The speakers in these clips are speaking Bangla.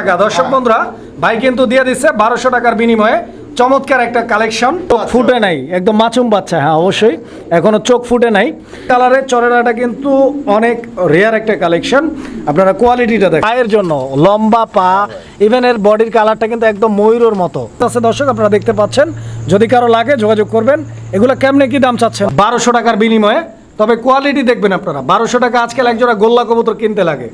টাকা। দর্শক বন্ধুরা ভাই কিন্তু দিয়ে দিচ্ছে 1200 টাকার বিনিময়ে চমৎকার একটা কালেকশন। চোখ ফুটে নাই, একদম মাছুম বাচ্চা। হ্যাঁ অবশ্যই এখনো চোখ ফুটে নাই। কালারের চরেরাটা কিন্তু অনেক রেয়ার একটা কালেকশন। আপনারা কোয়ালিটিটা দেখেন, পায়ের জন্য লম্বা পা, ইভেন এর বডির কালারটা কিন্তু একদম ময়ূরের মতো আছে। দর্শক আপনারা দেখতে পাচ্ছেন, যদি কারো লাগে যোগাযোগ করবেন। এগুলো কেমনে কি দাম চাচ্ছেন? 1200 টাকার বিনিময়ে, তবে কোয়ালিটি দেখবেন আপনারা। 1200 টাকা আজকাল একজোড়া গোল্লা কবুতর কিনতে লাগে।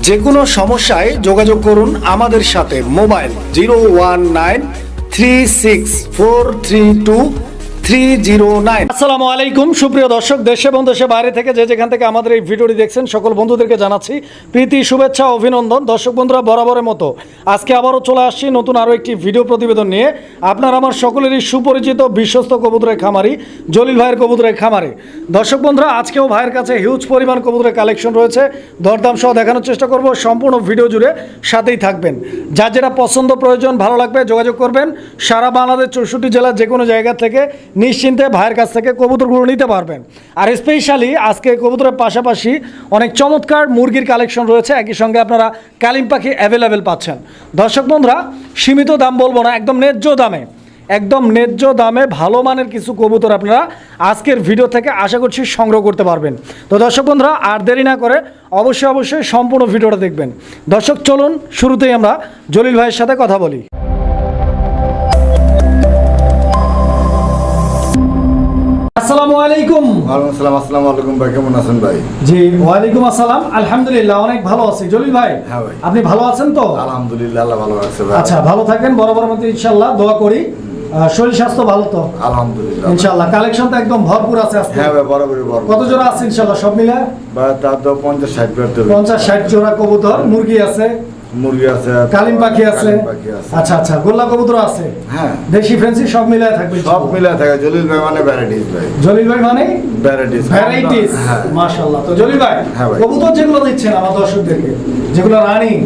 যে কোনো সমস্যায় যোগাযোগ করুন আমাদের সাথে। মোবাইল 01936432309। আসসালামু আলাইকুম সুপ্রিয় দর্শক, দেশে এবং দেশের বাইরে থেকে যে যেখান থেকে আমাদের এই ভিডিওটি দেখছেন সকল বন্ধুদেরকে জানাচ্ছি প্রীতি, শুভেচ্ছা, অভিনন্দন। দর্শক বন্ধুরা বরাবরের মতো আজকে আবারও চলে আসছি নতুন আরও একটি ভিডিও প্রতিবেদন নিয়ে। আপনার আমার সকলেরই সুপরিচিত বিশ্বস্ত কবুতরের খামারি জলিল ভাইয়ের কবুতরের খামারে। দর্শক বন্ধুরা আজকেও ভাইয়ের কাছে হিউজ পরিমাণ কবুতরের কালেকশন রয়েছে, দরদাম সহ দেখানোর চেষ্টা করব। সম্পূর্ণ ভিডিও জুড়ে সাথেই থাকবেন। যার যেটা পছন্দ প্রয়োজন ভালো লাগবে যোগাযোগ করবেন। সারা বাংলাদেশ 64 জেলার যে কোনো জায়গা থেকে নিশ্চিন্তে ভাইয়ের কাছ থেকে কবুতরগুলো নিতে পারবেন। আর স্পেশালি আজকে কবুতরের পাশাপাশি অনেক চমৎকার মুরগির কালেকশন রয়েছে, একই সঙ্গে আপনারা কালিম পাখি অ্যাভেলেবেল পাচ্ছেন। দর্শক বন্ধুরা সীমিত দাম বলবো না, একদম ন্যায্য দামে, একদম ন্যায্য দামে ভালো মানের কিছু কবুতর আপনারা আজকের ভিডিও থেকে আশা করছি সংগ্রহ করতে পারবেন। তো দর্শক বন্ধুরা আর দেরি না করে অবশ্যই সম্পূর্ণ ভিডিওটা দেখবেন। দর্শক চলুন শুরুতেই আমরা জলিল ভাইয়ের সাথে কথা বলি। আসসালামু আলাইকুম। ওয়ালাইকুম আসসালাম। আসসালামু আলাইকুম ভাই, কেমন আছেন ভাই? জি ওয়ালাইকুম আসসালাম, আলহামদুলিল্লাহ অনেক ভালো আছি। জলিল ভাই হ্যাঁ ভাই, আপনি ভালো আছেন তো? আলহামদুলিল্লাহ, আল্লাহ ভালো রাখছে ভাই। আচ্ছা ভালো থাকেন, বরাবর মতো ইনশাআল্লাহ দোয়া করি। শরীর স্বাস্থ্য ভালো তো? আলহামদুলিল্লাহ ইনশাআল্লাহ। কালেকশন তো একদম ভরপুর আছে আজকে। হ্যাঁ ভাই, বরাবরই ভরপুর। কত জোড়া আছে ইনশাআল্লাহ সব মিলে? ভাই তার তো 50-60 পেয়ার দেবে। 50-60 জোড়া কবুতর, মুরগি আছে, মুরগি আছে, কালিম পাখি আছে। কালিম পাখি আছে। আচ্ছা আচ্ছা, গোল্লা কবুতর আছে, হ্যাঁ দেশি ফ্যান্সি সব মিলে থাকবে। সব মিলে থাকে। জলিল ভাই মানে ভ্যারাইটিস ভাই। জলিল ভাই মানে ভ্যারাইটিস, ভ্যারাইটিস। হ্যাঁ মাশাআল্লাহ। তো জলিল ভাই হ্যাঁ ভাই, কবুতর যেগুলো দিচ্ছেন আমার দর্শকদেরকে, যেগুলো রানিং,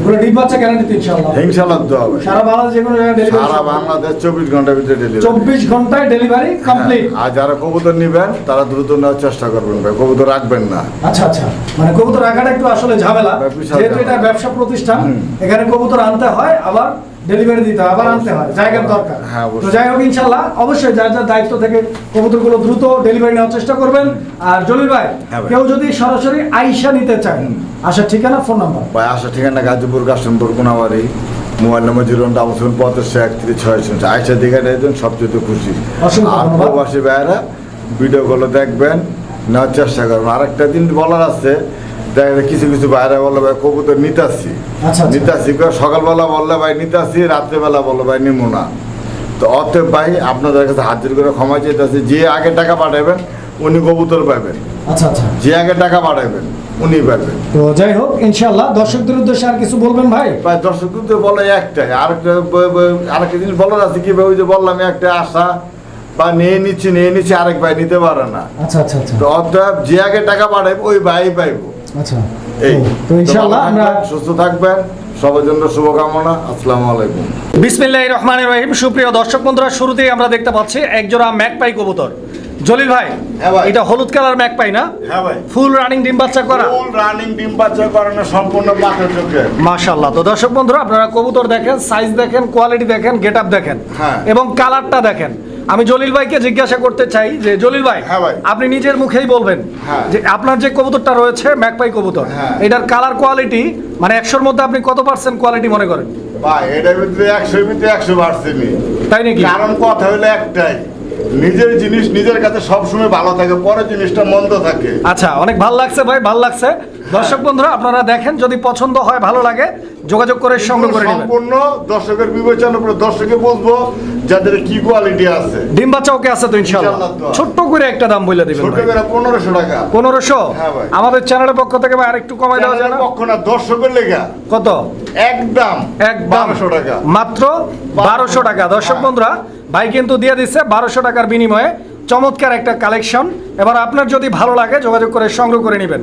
ওগুলো ডিম বাচ্চা গ্যারান্টি তো ইনশাআল্লাহ? ইনশাআল্লাহ দেওয়া হবে। সারা বাংলাদেশ যে কোনো জায়গায় ডেলিভারি? সারা বাংলাদেশ 24 ঘন্টার ভিতরে ডেলিভারি। 24 ঘন্টায় ডেলিভারি কমপ্লিট। আর যারা কবুতর নেবেন তারা দ্রুত নেওয়ার চেষ্টা করবেন ভাই, কবুতর রাখবেন না। আচ্ছা আচ্ছা, মানে কবুতর রাখাটা একটু আসলে ঝামেলা, যেহেতু এটা ব্যবসা প্রতিষ্ঠান, এখানে কবুতর আনতে হয়, আবার ডেলিভারি দিতে হয়, আবার আনতে হয়, জায়গার দরকার। তো যাই হোক ইনশাআল্লাহ অবশ্যই যার যার দায়িত্ব থেকে কবুতরগুলো দ্রুত ডেলিভারি নেওয়ার চেষ্টা করবেন। আর জলিল ভাই কেউ যদি সরাসরি আইসা নিতে চায়, আসার ঠিকানা ফোন নাম্বার? ভাই আসার ঠিকানা গাজীপুর কাশিমপুর কোনাবাড়ি, মোবাইল নম্বর 09775613666। আইসা দিকে নেবেন, সবচেয়ে খুশি। আর প্রবাসী ভাইয়েরা ভিডিও গুলো দেখবেন, নেওয়ার চেষ্টা করবেন। আরেকটা দিন বলার আছে, দেখা কিছু কিছু বাইরে বললো ভাই কবুতর নিতাছি নিতাছি, সকালবেলা বললে ভাই নিতাছি, রাত্রেবেলা বললো ভাই নিমো না। তো অতএব ভাই আপনাদের কাছে হাজির করে ক্ষমা চাইতেছি, যে আগে টাকা পাঠাবেন উনি কবুতর পাবেন। আচ্ছা আচ্ছা, যে আগে টাকা পাঠাবেন উনি পাবেন। তো যাই হোক ইনশাআল্লাহ দর্শকদের উদ্দেশ্যে আর কিছু বলবেন ভাই? ভাই দর্শকদের বলে একটাই, আরেকটা জিনিস বলার আছে কি ভাই, ওই যে বললাম একটা আশা বা নিয়ে নিচ্ছি আরেক ভাই নিতে পারে না। আচ্ছা আচ্ছা আচ্ছা, তো অতএব যে আগে টাকা পাঠাবে ওই ভাই পাইবো। আচ্ছা এই তো ইনশাআল্লাহ আমরা সুস্থ থাকবেন, সবার জন্য শুভকামনা। আসসালামু আলাইকুম। বিসমিল্লাহির রহমানির রহিম। সুপ্রিয় দর্শক বন্ধুরা শুরুতেই আমরা দেখতে পাচ্ছি একজোড়া ম্যাকপাই কবুতর। জলিল ভাই এটা হলুদ কালার ম্যাকপাই না? হ্যাঁ ভাই, ফুল রানিং ডিম বাচ্চা করা? ফুল রানিং ডিম বাচ্চা করানো, সম্পূর্ণ পাথর চোখে। মাশাআল্লাহ। তো দর্শক বন্ধুরা আপনারা কবুতর দেখেন, সাইজ দেখেন, কোয়ালিটি দেখেন, গেটআপ দেখেন, এবং কালারটা দেখেন। আমি জলিল ভাইকে জিজ্ঞাসা করতে চাই যে জলিল ভাই আপনি নিজের মুখেই বলবেন যে আপনার যে কবুতরটা রয়েছে ম্যাকপাই কবুতর, এটার কালার কোয়ালিটি মানে 100-র মধ্যে আপনি কত পার্সেন্ট কোয়ালিটি মনে করেন? ভাই এটার ভিতরে 100-এর ভিতরে 100%। তাই নাকি? কারণ কথা হলো একটাই, নিজের জিনিস নিজের কাছে সবসময় ভালো থাকে, পরে জিনিসটা মন্দ থাকে। আচ্ছা, অনেক ভালো লাগছে ভাই, ভালো লাগছে। দর্শক বন্ধুরা আপনারা দেখেন, যদি পছন্দ হয় ভালো লাগে যোগাযোগ করে সংগ্রহ করে নেবেন। সম্পূর্ণ দর্শকের বিবেচনার উপর, দর্শকে বুঝবো যাদের কি কোয়ালিটি আছে। ডিম বাচ্চা ওকে আছে তো ইনশাআল্লাহ? ছোট্ট করে একটা দাম বলে দিবেন। ছোট করে 1500 টাকা। 1500? হ্যাঁ ভাই। আমাদের চ্যানেলের পক্ষ থেকে ভাই আরেকটু কমাই দেওয়া যায় না? পক্ষ না, দর্শকের লেগা। কত? একদম 1200 টাকা, মাত্র 1200 টাকা। দর্শক বন্ধুরা ভাই কিন্তু দিয়ে দিচ্ছে 1200 টাকার বিনিময়ে চমৎকার একটা কালেকশন। এবার আপনার যদি ভালো লাগে যোগাযোগ করে সংগ্রহ করে নেবেন।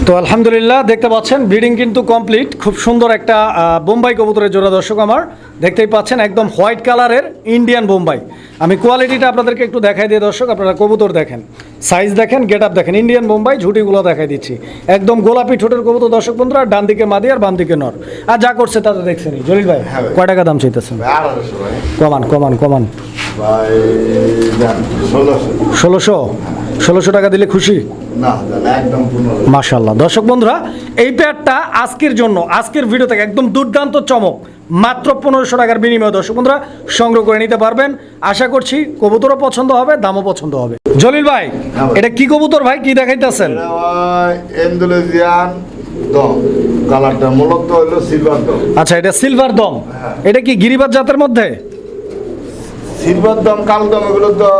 তো আলহামদুলিল্লাহ দেখতে পাচ্ছেন ব্রিডিং কিন্তু কমপ্লিট। খুব সুন্দর একটা বোম্বাই কবুতরের জোড়া দর্শক আমার দেখতেই পাচ্ছেন, একদম হোয়াইট কালারের ইন্ডিয়ান বোম্বাই। আমি কোয়ালিটিটা আপনাদেরকে একটু দেখাই দিয়ে দর্শক, আপনারা কবুতর দেখেন, সাইজ দেখেন, গেট আপ দেখেন। ইন্ডিয়ান বোম্বাই ঝুটিগুলো দেখাই দিচ্ছি, একদম গোলাপি ঠোঁটের কবুতর দর্শক বন্ধুরা। ডান দিকে মাদি আর বাম দিকে নর। আর যা করছে তা তো দেখছেনই। জলিল ভাই কয় টাকা দাম চাইতেছেন? কমান কমান কমান 1600 টাকা দিলে খুশি? মাশাআল্লাহ। দর্শক বন্ধুরা এই পেয়ারটা আজকের জন্য, আজকের ভিডিও থেকে একদম দুর্দান্ত চমক, মাত্র 1500 টাকার বিনিময়ে দর্শক বন্ধুরা সংগ্রহ করে নিতে পারবেন। আশা করছি কবুতরও পছন্দ হবে, দামও পছন্দ হবে। জলিল ভাই এটা কি কবুতর ভাই, কি দেখাইতেছেন? ইন্দোনেশিয়ান দম, কালারটা মূলত হলো সিলভার দম। আচ্ছা এটা সিলভার দম। এটা কি গিরিবাজ জাতের মধ্যে? সিলভার দম, কালো দম এগুলো তো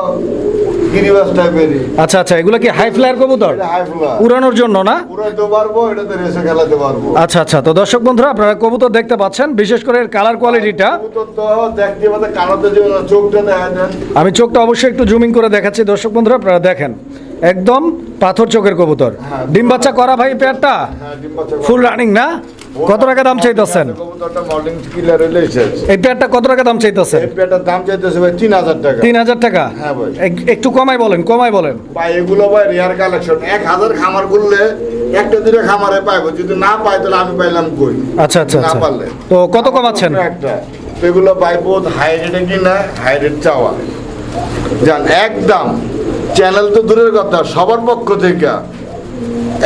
গিরিবাজ টাইপেরই। আচ্ছা আচ্ছা, এগুলো কি হাই ফ্লায়ার কবুতর? হাই ফ্লায়ার, উড়ানোর জন্য না? উড়াইতে পারবো, এটাতে রেসে খেলাতে পারবো। আচ্ছা আচ্ছা, তো দর্শক বন্ধুরা আপনারা কবুতর দেখতে পাচ্ছেন, বিশেষ করে এর কালার কোয়ালিটিটা। কবুতর তো দেখতে পাচ্ছেন, কালোতে যে চোখটা দেখা যায়। আমি চোখটা অবশ্যই একটু জুমিং করে দেখাচ্ছি দর্শক বন্ধুরা, আপনারা দেখেন একদম পাথর চোখের কবুতর। ডিম বাচ্চা করা ভাই পেয়ারটা? ফুল রানিং না? কত টাকা দাম চাইতেছেন? কবুতরটা মডেলিং কিলার হইলে শেষ। এই পেয়ারটা কত টাকা দাম চাইতেছেন? এই পেয়ারটার দাম চাইতেছে ভাই 3000 টাকা। 3000 টাকা? হ্যাঁ ভাই। একটু কমাই বলেন, কমাই বলেন ভাই। এগুলো ভাই রেয়ার কালেকশন। 1000 খামার করলে একটা দুটো খামারে পাইবো, যদি না পাই তাহলে আমি পাইলাম কই। আচ্ছা আচ্ছা না আচ্ছা, পারলে তো কত কমাচ্ছেন? একটা তো এগুলো ভাই বহুত হাই রেটে কিনা, হাই রেট চাওয়া জান। একদম চ্যানেল তো দূরের কথা, সবার পক্ষ থেকে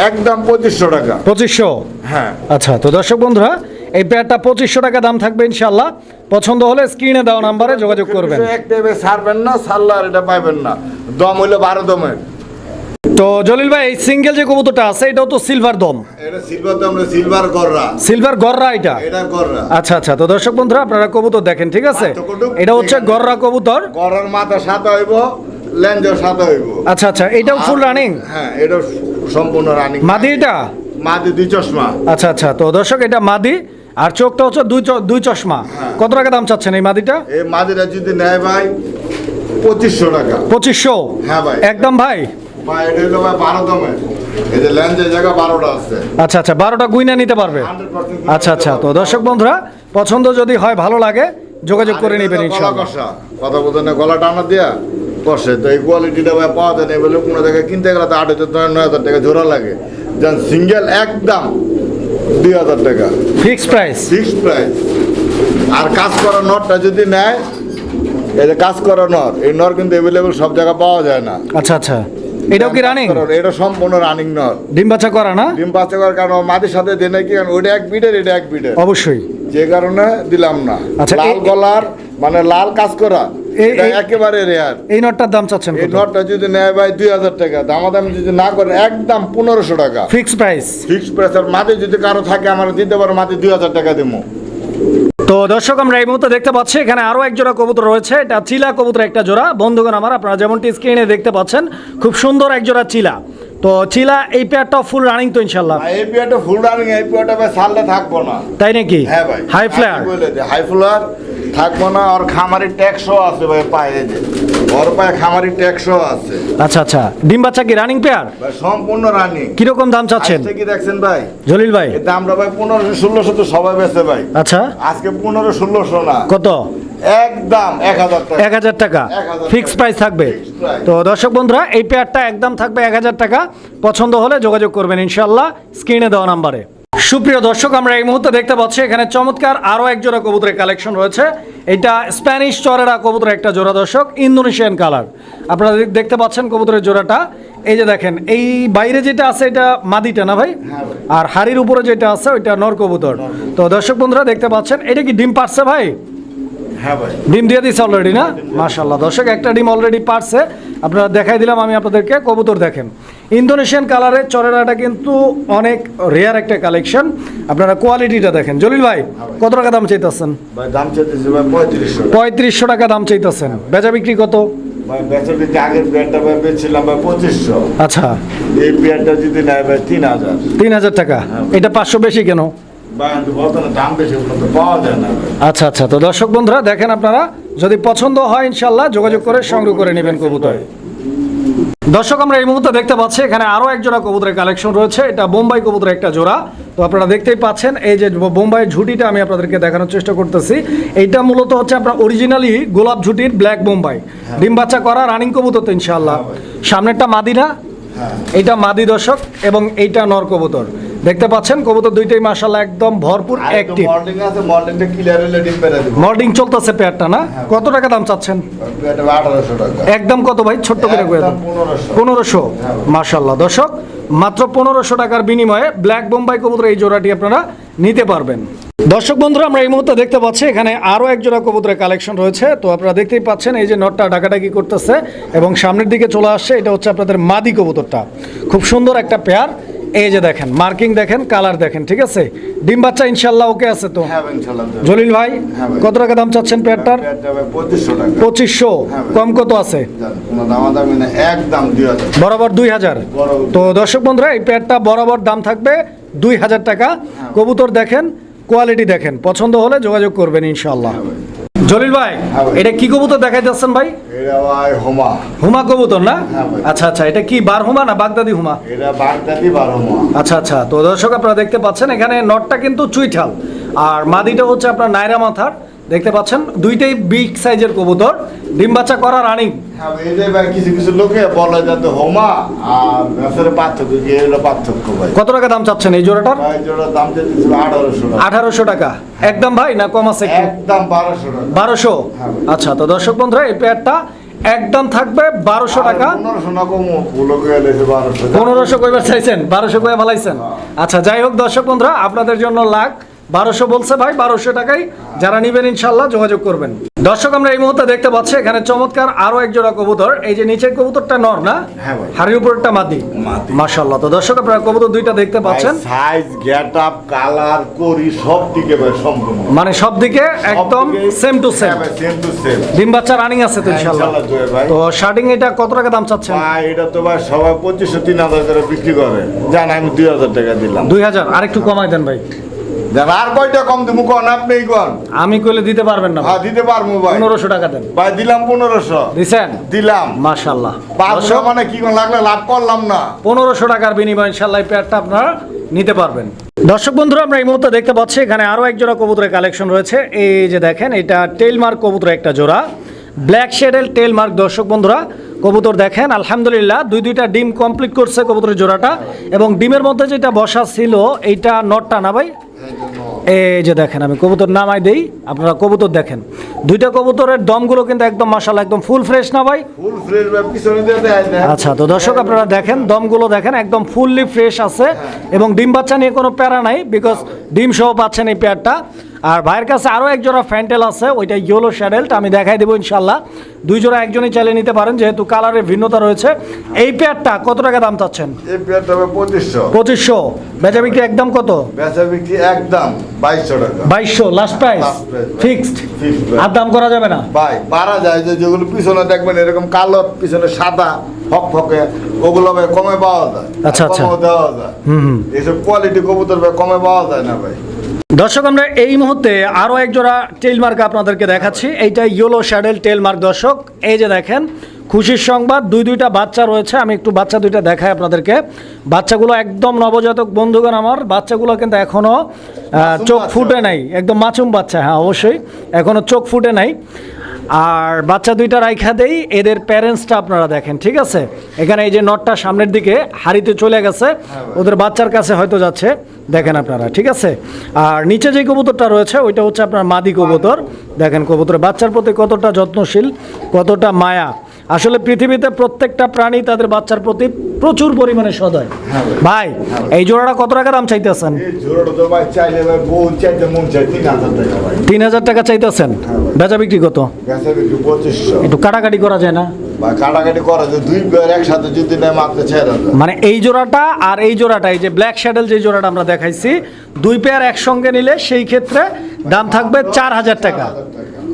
একদম 2500 টাকা। 2500? হ্যাঁ। আচ্ছা, তো দর্শক বন্ধুরা এই পেয়ারটা 2500 টাকা দাম থাকবে ইনশাআল্লাহ। পছন্দ হলে স্ক্রিনে দেওয়া নাম্বারে যোগাযোগ করবেন। একটা ছাড়বেন না, ছাড়লে আর এটা পাইবেন না। দম হইলো 12 দমের। তো জলিল ভাই এই সিঙ্গেল যে কবুতরটা আছে এটাও তো সিলভার দম? এটা সিলভার দম, সিলভার গররা। সিলভার গররা এটা? এটা গররা। আচ্ছা আচ্ছা, তো দর্শক বন্ধুরা আপনারা কবুতর দেখেন, ঠিক আছে? এটা হচ্ছে গররা কবুতর। গররার মাথা সাদা হইব, লেঞ্জও সাদা হইব। আচ্ছা আচ্ছা, এটাও ফুল রানিং? হ্যাঁ, এটা সম্পূর্ণ রানিং। মাদি এটা? মাদি 2 চশমা। আচ্ছা আচ্ছা, তো দর্শক এটা মাদি, আর চোখটা হচ্ছে দুই চশমা। কত টাকা দাম চাচ্ছেন এই মাদিটা? এই মাদিটা যদি নেয় ভাই 2500 টাকা। 2500? হ্যাঁ ভাই। একদম ভাই? ভাই এটা হলো ভাই 12 দমের। এই যে লেঞ্জের জায়গা 12টা আছে। আচ্ছা আচ্ছা, 12টা গুইনা নিতে পারবে? 100% আচ্ছা আচ্ছা, তো দর্শক বন্ধুরা পছন্দ যদি হয়, ভালো লাগে, যোগাযোগ করে নেবেন ইনশাআল্লাহ। কথা বলতে না, গলা টানা দিয়া কষে। তো এই কোয়ালিটিটা ভাই পাওয়া যায় না বলে কোনো জায়গায় কিনতে গেলে তো 8,000-9,000 টাকা জোড়া লাগে। যেন সিঙ্গেল একদম 2000 টাকা ফিক্সড প্রাইস? Fixed price. আর কাজ করা নটটা যদি নেয়, এই যে কাজ করা নর, এই নর কিন্তু অ্যাভেলেবল সব জায়গায় পাওয়া যায় না। আচ্ছা আচ্ছা, এটাও কি রানিং? এটা সম্পূর্ণ রানিং নর। ডিম বাচ্চা করা না? ডিম বাচ্চা করার কারণ মাটির সাথে দেয় নাকি, কারণ ওইটা এক বিটের, এটা এক বিটের। অবশ্যই, যে কারণে দিলাম না। আচ্ছা, লাল গলার মানে লাল কাজ করা এটা একেবারে রেয়ার। এই নটটার দাম চাচ্ছেন এই কত? নটটা যদি নেয় ভাই 2000 টাকা, দামাদামি যদি না করে একদম 1500 টাকা ফিক্সড প্রাইস? Fixed price. আর মাটি যদি কারো থাকে আমার দিতে পারো, মাটি 2000 টাকা দেবো। তো দর্শক আমরা এই মুহূর্তে দেখতে পাচ্ছি এখানে আরো এক জোড়া কবুতর রয়েছে। এটা চিলা কবুতর একটা জোড়া বন্ধুগণ আমার, আপনারা যেমনটি স্ক্রিনে দেখতে পাচ্ছেন খুব সুন্দর এক জোড়া চিলা। তো চিলা এই পেয়ারটা ফুল রানিং তো ইনশাআল্লাহ? এই পেয়ারটা ফুল রানিং। এই পেয়ারটা ভাই সালটা থাকবো না। তাই নাকি? হ্যাঁ ভাই। High flyer? হাই ফ্লায়ার থাকবো না। আর খামারি ট্যাক্সও আছে ভাই পায়ে, যে ওর পায়ে খামারি ট্যাক্সও আছে। আচ্ছা আচ্ছা, ডিম বাচ্চা কি রানিং পেয়ার? ভাই সম্পূর্ণ রানিং। কিরকম দাম চাচ্ছেন? আজকে কি দেখছেন ভাই জলিল ভাই? এটা আমরা ভাই 1500-1600 তো সবাই বেচে ভাই। আচ্ছা, আজকে 1500-1600 না, কত? একদম 1000 টাকা। 1000 টাকা 1000 ফিক্সড প্রাইস থাকবে? Fixed price। তো দর্শক বন্ধুরা এই পেয়ারটা একদম থাকবে 1000 টাকা। পছন্দ হলে যোগাযোগ করবেন ইনশাআল্লাহ স্ক্রিনে দেওয়া নাম্বারে। সুপ্রিয় দর্শক আমরা এই মুহূর্তে দেখতে পাচ্ছি এখানে চমৎকার আরো এক জোড়া কবুতরের কালেকশন রয়েছে। এটা স্প্যানিশ চরেরা কবুতরের একটা জোড়া দর্শক, ইন্দোনেশিয়ান কালার। আপনারা দেখতে পাচ্ছেন কবুতরের জোড়াটা। এই যে দেখেন, এই বাইরে যেটা আছে এটা মাদিটা না ভাই? আর হাড়ির উপরে যেটা আছে ওইটা নর কবুতর। তো দর্শক বন্ধুরা দেখতে পাচ্ছেন, এটা কি ডিম পারছে ভাই? হ্যাঁ ভাই, ডিম দিয়ে দিচ্ছে অলরেডি না? মাশাআল্লাহ দর্শক একটা ডিম অলরেডি পারছে, আপনারা দেখাই দিলাম আমি আপনাদেরকে। কবুতর দেখেন, ইন্দোনেশিয়ান কালারের চরেরাটা কিন্তু অনেক রেয়ার একটা কালেকশন। আপনারা কোয়ালিটিটা দেখেন। জলিল ভাই কত টাকা দাম চাইতেছেন? ভাই দাম চাইতেছি ভাই 3500। 3500 টাকা দাম চাইতেছেন। বেচা বিক্রি কত? ভাই বেচা বিক্রি আগের পেয়ারটা ভাই বেচছিলাম ভাই 2500। আচ্ছা, এই পেয়ারটা যদি নেয় ভাই 3000। 3000 টাকা? এটা 500 বেশি কেন? ভাই আমি বলতো না, দাম বেশি তো পাওয়া যায় না। আচ্ছা আচ্ছা, তো দর্শক বন্ধুরা দেখেন, আপনারা যদি পছন্দ হয় ইনশাআল্লাহ যোগাযোগ করে সংগ্রহ করে নেবেন কবুতর। দর্শক আমরা এই মুহূর্তে দেখতে পাচ্ছি এখানে আরো এক জোড়া কবুতরের কালেকশন রয়েছে। এটা বোম্বাই কবুতরের একটা জোড়া। তো আপনারা দেখতেই পাচ্ছেন এই যে বোম্বাই ঝুটিটা আমি আপনাদেরকে দেখানোর চেষ্টা করতেছি। এইটা মূলত হচ্ছে আপনার অরিজিনালি গোলাপ ঝুটির ব্ল্যাক বোম্বাই, ডিম বাচ্চা করা রানিং কবুতর তো ইনশাআল্লাহ। সামনেরটা মাদিনা, এইটা মাদি দর্শক, এবং এইটা নর কবুতর। দেখতে পাচ্ছেন কবুতর দুইটাই মাশাআল্লাহ একদম ভরপুর অ্যাক্টিভ। মর্নিং আছে, মর্নিংটা ক্লিয়ার হলে ডিম পেরে দিব। মর্নিং চলতেছে পেয়ারটা না? কত টাকা দাম চাচ্ছেন? এটা 1800 টাকা। একদম কত ভাই? ছোট্ট করে কয়ে দেন। 1500। মাশাআল্লাহ দর্শক, মাত্র 1500 টাকার বিনিময়ে ব্ল্যাক বোম্বাই কবুতর এই জোড়াটি আপনারা নিতে পারবেন। দর্শক বন্ধুরা আমরা এই মুহূর্তে দেখতে পাচ্ছি এখানে আরো এক জোড়া কবুতরের কালেকশন রয়েছে। তো আপনারা দেখতেই পাচ্ছেন এই যে নটটা ডাকাডাকি করতেছে এবং সামনের দিকে চলে আসছে। এটা হচ্ছে আপনাদের মাদি কবুতরটা, খুব সুন্দর একটা পেয়ার। এই যে দেখেন মার্কিং দেখেন, কালার দেখেন, ঠিক আছে। ডিম বাচ্চা ইনশাল্লাহ ওকে আছে তো? হ্যাঁ ইনশাআল্লাহ। জলিল ভাই কত টাকা দাম চাচ্ছেন পেয়ারটার? পেয়ারটা ভাই 2500 টাকা। 2500। কম কত আছে? কোনো দামাদামি না, একদম 2000। বরাবর 2000। তো দর্শক বন্ধুরা এই পেয়ারটা বরাবর দাম থাকবে 2000 টাকা। কবুতর দেখেন, কোয়ালিটি দেখেন, পছন্দ হলে যোগাযোগ করবেন ইনশাআল্লাহ। জলিল ভাই এটা কি কবুতর দেখাই যাচ্ছেন ভাই? এটা ভাই হুমা। হুমা কবুতর না? হ্যাঁ ভাই। আচ্ছা আচ্ছা, এটা কি বার হুমা না বাগদাদি হুমা? এটা বাগদাদি বার হুমা। আচ্ছা আচ্ছা, তো দর্শক আপনারা দেখতে পাচ্ছেন এখানে নটটা কিন্তু চুইঠাল আর মাদিটা হচ্ছে আপনার নাইরা মাথার। দেখতে পাচ্ছেন দুইটাই বিগ সাইজের কবুতর, ডিম বাচ্চা করা রানিং। হ্যাঁ এই যে ভাই কিছু কিছু লোকে বলে যাতে হুমা আর আসলে পার্থক্য কি, এর পার্থক্য ভাই। কত টাকা দাম চাচ্ছেন এই জোড়াটার? ভাই জোড়ার দাম চাইছে 1800 টাকা। 1800 টাকা একদম ভাই, না কম আছে একটু? একদম 1200 টাকা। 1200। আচ্ছা, তো দর্শক বন্ধুরা এই পেয়ারটা একদম থাকবে 1200 টাকা। 1500 না কম, লোকে এলেছে 1200। 1500 কইবার চাইছেন, 1200 কইয়া ভালাইছেন। আচ্ছা যাই হোক দর্শক বন্ধুরা আপনাদের জন্য লাখ 1200 বলছে ভাই, 1200 টাকায় যারা নিবেন ইনশাল্লাহ যোগাযোগ করবেন। দর্শক আমরা এই মুহূর্তে দেখতে পাচ্ছি এখানে চমৎকার আরো এক জোড়া কবুতর। এই যে নিচের কবুতরটা নর না? হ্যাঁ ভাই। হাড়ির উপরটা মাদি। মাশাআল্লাহ। তো দর্শক আপনারা কবুতর দুইটা দেখতে পাচ্ছেন, সাইজ, গেটআপ, কালার, করি সব দিকে ভাই সম্পূর্ণ, মানে সব দিকে একদম same to same. Same to same. ডিম বাচ্চা রানিং আছে তো ইনশাআল্লাহ। ভাই তো স্টার্টিং এটা কত টাকা দাম চাচ্ছেন? ভাই এটা তো ভাই সবাই 2500-3000 করে বিক্রি করে, জান আমি 2000 টাকা দিলাম। 2000 আর একটু কমাই দেন ভাই। জান আর কয়টা কম দিমু কোন, আপনি কোন? আমি কইলে দিতে পারবেন না? হ্যাঁ দিতে পারবো ভাই। 1500 টাকা দেন। ভাই দিলাম 1500। দিছেন? দিলাম। মাশাআল্লাহ। 500 মানে কি কোন লাগলে লাভ করলাম না। 1500 টাকার বিনিময়ে ইনশাআল্লাহ এই পেয়ারটা আপনারা নিতে পারবেন। দর্শক বন্ধুরা আমরা এই মুহূর্তে দেখতে পাচ্ছি এখানে আরো এক জোড়া কবুতরের কালেকশন রয়েছে। এই যে দেখেন এটা টেল মার্ক কবুতরের একটা জোড়া, ব্ল্যাক শেডেল টেল মার্ক। দর্শক বন্ধুরা কবুতর দেখেন আলহামদুলিল্লাহ দুইটা ডিম কমপ্লিট করছে কবুতরের জোড়াটা, এবং ডিমের মধ্যে যেটা বসা ছিল এইটা নটটা না ভাই? এই যে দেখেন আমি কবুতর নামাই দেই, আপনারা কবুতর দেখেন দুইটা কবুতরের দমগুলো কিন্তু একদম মাশাআল্লাহ একদম ফুল ফ্রেশ না ভাই? ফুল ফ্রেশ ভাই, পিছনে দিয়ে দেয় না। আচ্ছা, তো দর্শক আপনারা দেখেন দমগুলো দেখেন একদম ফুললি ফ্রেশ আছে, এবং ডিম বাচ্চা নিয়ে কোনো প্যারা নাই, বিকজ ডিম সহ পাচ্ছেন এই পেয়ারটা। আর ভাইয়ের কাছে আরও এক জোড়া ফ্যান্টেল আছে, ওইটা ইয়েলো শ্যাডেলটা আমি দেখাই দেবো ইনশাল্লাহ। দুই জোড়া একজনই চালিয়ে নিতে পারেন যেহেতু কালারের ভিন্নতা রয়েছে। এই পেয়ারটা কত টাকা দাম চাচ্ছেন? এই পেয়ারটা ভাই 2500। 2500। বেচা বিক্রি একদম কত? বেচা বিক্রি একদম 2200 টাকা। 2200 লাস্ট প্রাইস, ফিক্সড? আর দাম করা যাবে না ভাই? পারা যায়, যে যেগুলো পিছনে দেখবেন এরকম কালো, পিছনে সাদা ফকফকে, ওগুলো ভাই কমে পাওয়া যায়। আচ্ছা আচ্ছা, কমে দেওয়া যায়। এইসব কোয়ালিটি কবুতর ভাই কমে পাওয়া যায় না ভাই। দর্শক আমরা এই মুহূর্তে আরো এক জোড়া টেল মার্ক আপনাদেরকে দেখাচ্ছি। এইটা ইয়েলো শ্যাডেল টেল মার্ক। দর্শক এই যে দেখেন খুশির সংবাদ, দুইটা বাচ্চা রয়েছে। আমি একটু বাচ্চা দুইটা দেখাই আপনাদেরকে। বাচ্চাগুলো একদম নবজাতক বন্ধুগণ আমার, বাচ্চাগুলো কিন্তু এখনো চোখ ফুটে নাই, একদম মাছুম বাচ্চা। হ্যাঁ অবশ্যই এখনো চোখ ফুটে নাই। আর বাচ্চা দুইটা রাইখা দেই, এদের প্যারেন্টসটা আপনারা দেখেন, ঠিক আছে। এখানে এই যে নটটা সামনের দিকে হাড়িতে চলে গেছে, ওদের বাচ্চার কাছে হয়তো যাচ্ছে, দেখেন আপনারা, ঠিক আছে। আর নিচে যে কবুতরটা রয়েছে ওইটা হচ্ছে আপনার মাদি কবুতর। দেখেন কবুতরের বাচ্চার প্রতি কতটা যত্নশীল, কতটা মায়া। আসলে পৃথিবীতে প্রত্যেকটা প্রাণী তাদের বাচ্চার প্রতি প্রচুর পরিমাণে সদয়। ভাই এই জোড়াটা কত টাকা দাম চাইতেছেন? এই জোড়াটা তো ভাই চাইলে ভাই বহু চাইতে মন চাই 3000 টাকা ভাই। 3000 টাকা চাইতেছেন? বেচা বিক্রি কত? বেচা বিক্রি 2500। একটু কাটাকাটি করা যায় না? ভাই কাটাকাটি করা যায়, দুই পেয়ার একসাথে যদি নেয় মাত্র 6000। মানে এই জোড়াটা আর এই জোড়াটা, এই যে ব্ল্যাক শ্যাডেল যে জোড়াটা আমরা দেখাইছি, দুই পেয়ার একসঙ্গে নিলে সেই ক্ষেত্রে দাম থাকবে 4000 টাকা।